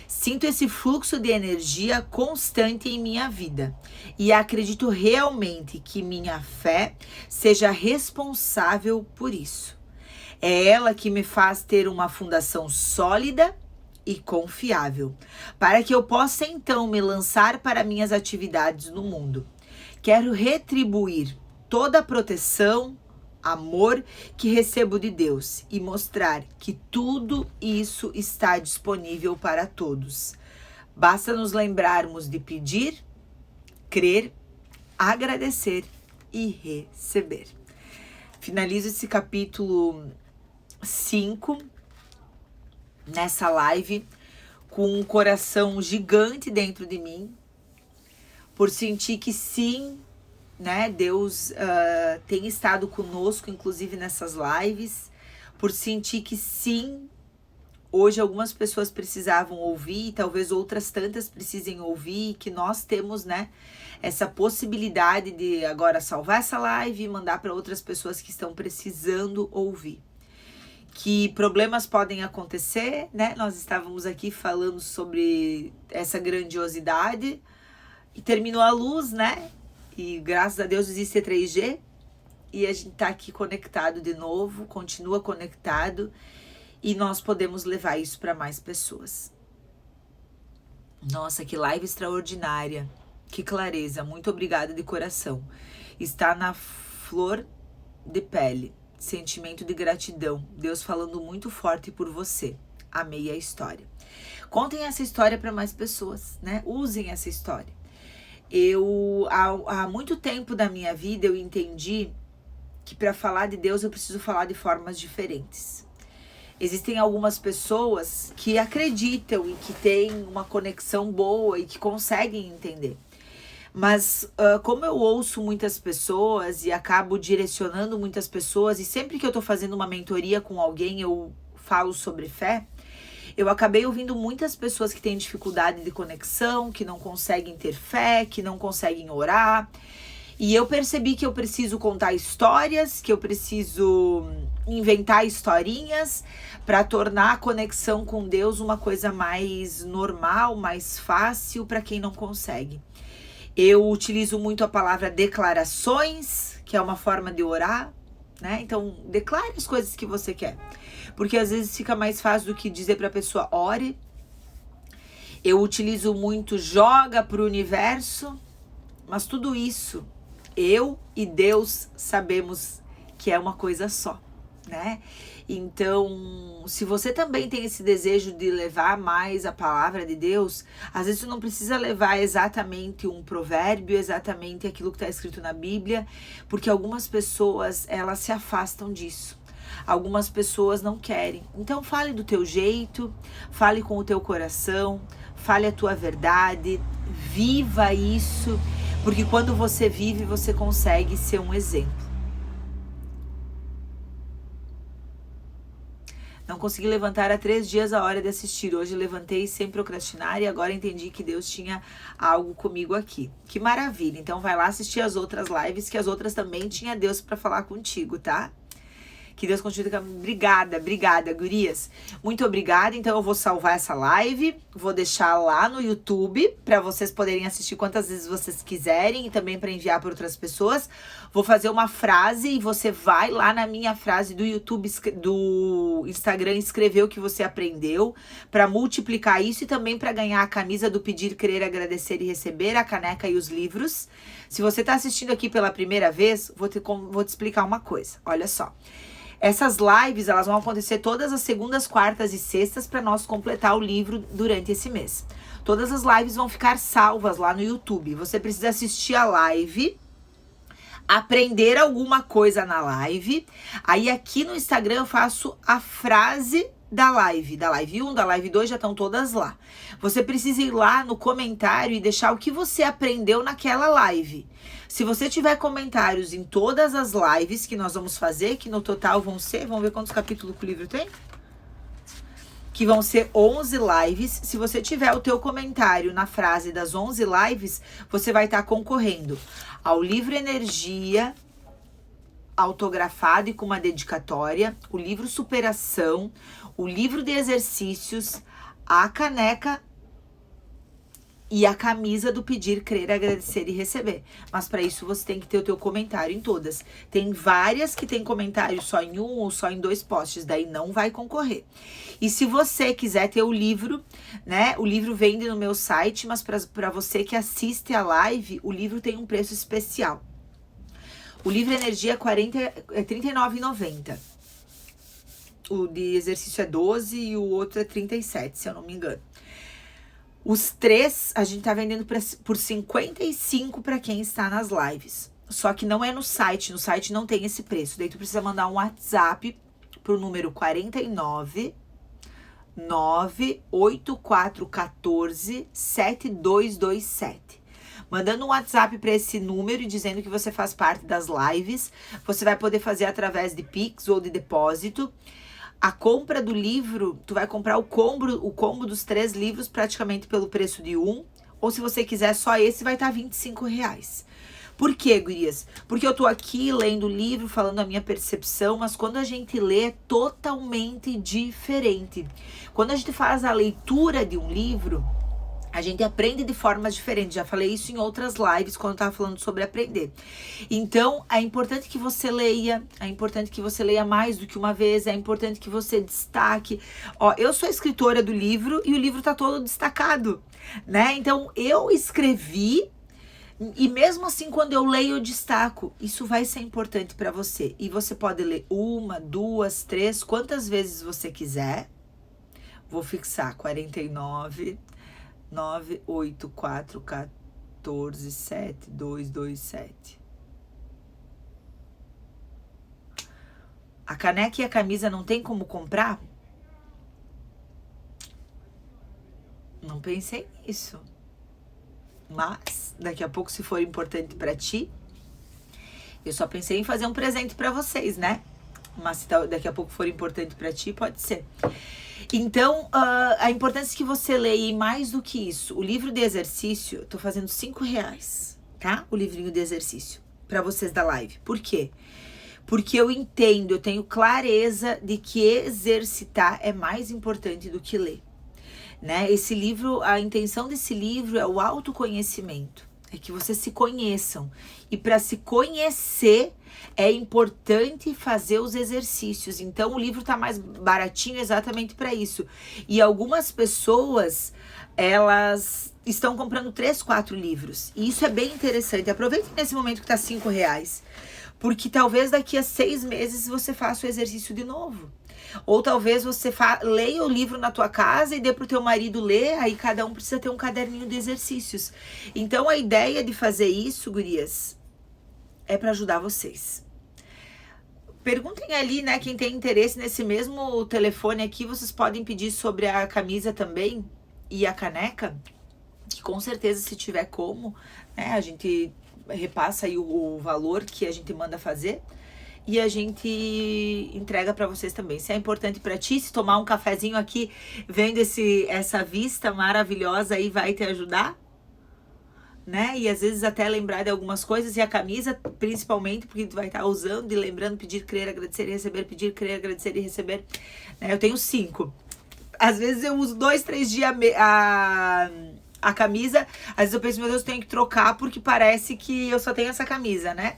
Sinto esse fluxo de energia constante em minha vida e acredito realmente que minha fé seja responsável por isso. É ela que me faz ter uma fundação sólida e confiável, para que eu possa então me lançar para minhas atividades no mundo. Quero retribuir toda a proteção, amor que recebo de Deus e mostrar que tudo isso está disponível para todos. Basta nos lembrarmos de pedir, crer, agradecer e receber. Finalizo esse capítulo 5 nessa live com um coração gigante dentro de mim, por sentir que sim, né, Deus tem estado conosco, inclusive nessas lives, por sentir que sim, hoje algumas pessoas precisavam ouvir, talvez outras tantas precisem ouvir, que nós temos, né, essa possibilidade de agora salvar essa live e mandar para outras pessoas que estão precisando ouvir. Que problemas podem acontecer, né? Nós estávamos aqui falando sobre essa grandiosidade e terminou a luz, né? E graças a Deus existe 3G e a gente tá aqui conectado de novo, continua conectado e nós podemos levar isso para mais pessoas. Nossa, que live extraordinária, que clareza, muito obrigada de coração. Está na flor de pele, sentimento de gratidão, Deus falando muito forte por você. Amei a história. Contem essa história para mais pessoas, né? Usem essa história. Há muito tempo da minha vida, eu entendi que para falar de Deus eu preciso falar de formas diferentes. Existem algumas pessoas que acreditam e que têm uma conexão boa e que conseguem entender. Mas como eu ouço muitas pessoas e acabo direcionando muitas pessoas, e sempre que eu tô fazendo uma mentoria com alguém eu falo sobre fé, eu acabei ouvindo muitas pessoas que têm dificuldade de conexão, que não conseguem ter fé, que não conseguem orar. E eu percebi que eu preciso contar histórias, que eu preciso inventar historinhas para tornar a conexão com Deus uma coisa mais normal, mais fácil para quem não consegue. Eu utilizo muito a palavra declarações, que é uma forma de orar, né? Então, declare as coisas que você quer. Porque às vezes fica mais fácil do que dizer para a pessoa ore. Eu utilizo muito joga para o universo, mas tudo isso eu e Deus sabemos que é uma coisa só, né? Então, se você também tem esse desejo de levar mais a palavra de Deus, às vezes você não precisa levar exatamente um provérbio, exatamente aquilo que está escrito na Bíblia, porque algumas pessoas, elas se afastam disso. Algumas pessoas não querem. Então, fale do teu jeito, fale com o teu coração, fale a tua verdade, viva isso, porque quando você vive, você consegue ser um exemplo. Não consegui levantar há 3 dias a hora de assistir. Hoje levantei sem procrastinar e agora entendi que Deus tinha algo comigo aqui. Que maravilha. Então vai lá assistir as outras lives, que as outras também tinha Deus para falar contigo, tá? Que Deus continue. Obrigada, gurias. Muito obrigada. Então eu vou salvar essa live, vou deixar lá no YouTube para vocês poderem assistir quantas vezes vocês quiserem e também para enviar para outras pessoas. Vou fazer uma frase e você vai lá na minha frase do YouTube, do Instagram, escrever o que você aprendeu para multiplicar isso e também para ganhar a camisa do Pedir, Crer, Agradecer e Receber, a caneca e os livros. Se você está assistindo aqui pela primeira vez, vou te explicar uma coisa. Olha só. Essas lives, elas vão acontecer todas as segundas, quartas e sextas para nós completar o livro durante esse mês. Todas as lives vão ficar salvas lá no YouTube. Você precisa assistir a live, aprender alguma coisa na live. Aí aqui no Instagram eu faço a frase da live 1, da live 2, já estão todas lá. Você precisa ir lá no comentário e deixar o que você aprendeu naquela live. Se você tiver comentários em todas as lives que nós vamos fazer, que no total vamos ver quantos capítulos que o livro tem? Que vão ser 11 lives. Se você tiver o teu comentário na frase das 11 lives, você vai estar concorrendo ao livro Energia, autografado e com uma dedicatória, o livro Superação, o livro de exercícios, a caneca e a camisa do Pedir, Crer, Agradecer e Receber. Mas para isso você tem que ter o teu comentário em todas. Tem várias que tem comentário só em 1 ou só em 2 posts, daí não vai concorrer. E se você quiser ter o livro, né? O livro vende no meu site, mas para você que assiste a live, o livro tem um preço especial. O livro Energia é R$39,90. O de exercício é 12 e o outro é 37, se eu não me engano. Os 3 a gente tá vendendo por 55 para quem está nas lives. Só que não é no site não tem esse preço. Daí tu precisa mandar um WhatsApp pro número 49 98414 7227. Mandando um WhatsApp para esse número e dizendo que você faz parte das lives, você vai poder fazer através de Pix ou de depósito. A compra do livro, tu vai comprar o combo dos 3 livros praticamente pelo preço de um, ou se você quiser só esse, vai estar R$25. Por quê, gurias? Porque eu tô aqui lendo o livro, falando a minha percepção, mas quando a gente lê é totalmente diferente. Quando a gente faz a leitura de um livro, a gente aprende de formas diferentes. Já falei isso em outras lives quando eu tava falando sobre aprender. Então, é importante que você leia. É importante que você leia mais do que uma vez. É importante que você destaque. Ó, eu sou escritora do livro e o livro tá todo destacado, né? Então, eu escrevi e mesmo assim, quando eu leio, eu destaco. Isso vai ser importante para você. E você pode ler 1, 2, 3, quantas vezes você quiser. Vou fixar 49... 98414 7227. A caneca e a camisa não tem como comprar? Não pensei nisso. Mas daqui a pouco, se for importante para ti, eu só pensei em fazer um presente para vocês, né? Mas se daqui a pouco for importante para ti, pode ser. Então, a importância que você leia, e mais do que isso, o livro de exercício, eu tô fazendo R$5, tá? O livrinho de exercício, para vocês da live. Por quê? Porque eu entendo, eu tenho clareza de que exercitar é mais importante do que ler, né? Esse livro, a intenção desse livro é o autoconhecimento, é que vocês se conheçam. E para se conhecer, é importante fazer os exercícios. Então, o livro tá mais baratinho exatamente para isso. E algumas pessoas, elas estão comprando 3, 4 livros. E isso é bem interessante. Aproveite nesse momento que tá R$5. Porque talvez daqui a 6 meses você faça o exercício de novo. Ou talvez você leia o livro na tua casa e dê pro teu marido ler, aí cada um precisa ter um caderninho de exercícios. Então a ideia de fazer isso, gurias, é para ajudar vocês. Perguntem ali, né, quem tem interesse nesse mesmo telefone aqui, vocês podem pedir sobre a camisa também e a caneca, que com certeza se tiver como, né, a gente repassa aí o valor que a gente manda fazer. E a gente entrega para vocês também. Se é importante para ti, se tomar um cafezinho aqui, vendo essa vista maravilhosa aí, vai te ajudar, né? E às vezes até lembrar de algumas coisas. E a camisa, principalmente, porque tu vai estar usando e lembrando, pedir, crer, agradecer e receber, pedir, crer, agradecer e receber. Né? Eu tenho 5. Às vezes eu uso 2, 3 dias a camisa. Às vezes eu penso, meu Deus, eu tenho que trocar porque parece que eu só tenho essa camisa, né?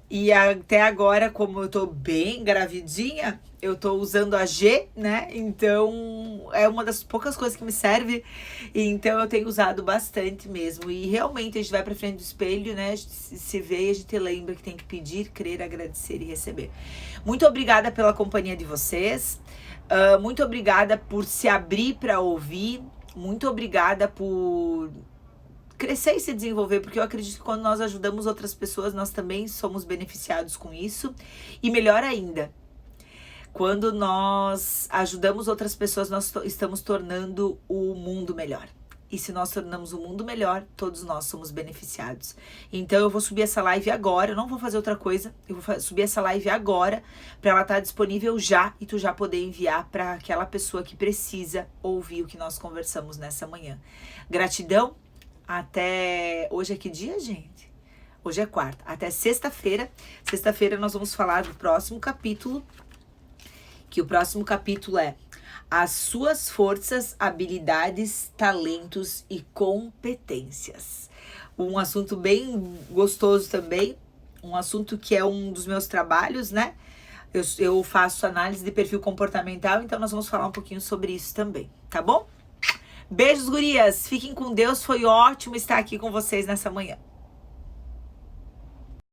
E até agora, como eu tô bem gravidinha, eu tô usando a G, né? Então, é uma das poucas coisas que me serve. Então, eu tenho usado bastante mesmo. E realmente, a gente vai pra frente do espelho, né? A gente se vê e a gente lembra que tem que pedir, crer, agradecer e receber. Muito obrigada pela companhia de vocês. Muito obrigada por se abrir para ouvir. Muito obrigada por crescer e se desenvolver, porque eu acredito que quando nós ajudamos outras pessoas, nós também somos beneficiados com isso. E melhor ainda, quando nós ajudamos outras pessoas, nós estamos tornando o mundo melhor. E se nós tornamos o mundo melhor, todos nós somos beneficiados. Então eu vou subir essa live agora, eu não vou fazer outra coisa, eu vou subir essa live agora, para ela estar disponível já e tu já poder enviar para aquela pessoa que precisa ouvir o que nós conversamos nessa manhã. Gratidão. Até... Hoje é que dia, gente? Hoje é quarta. Até sexta-feira. Sexta-feira nós vamos falar do próximo capítulo. Que o próximo capítulo é as suas forças, habilidades, talentos e competências. Um assunto bem gostoso também. Um assunto que é um dos meus trabalhos, né? Eu faço análise de perfil comportamental, então nós vamos falar um pouquinho sobre isso também, tá bom? Beijos, gurias. Fiquem com Deus. Foi ótimo estar aqui com vocês nessa manhã.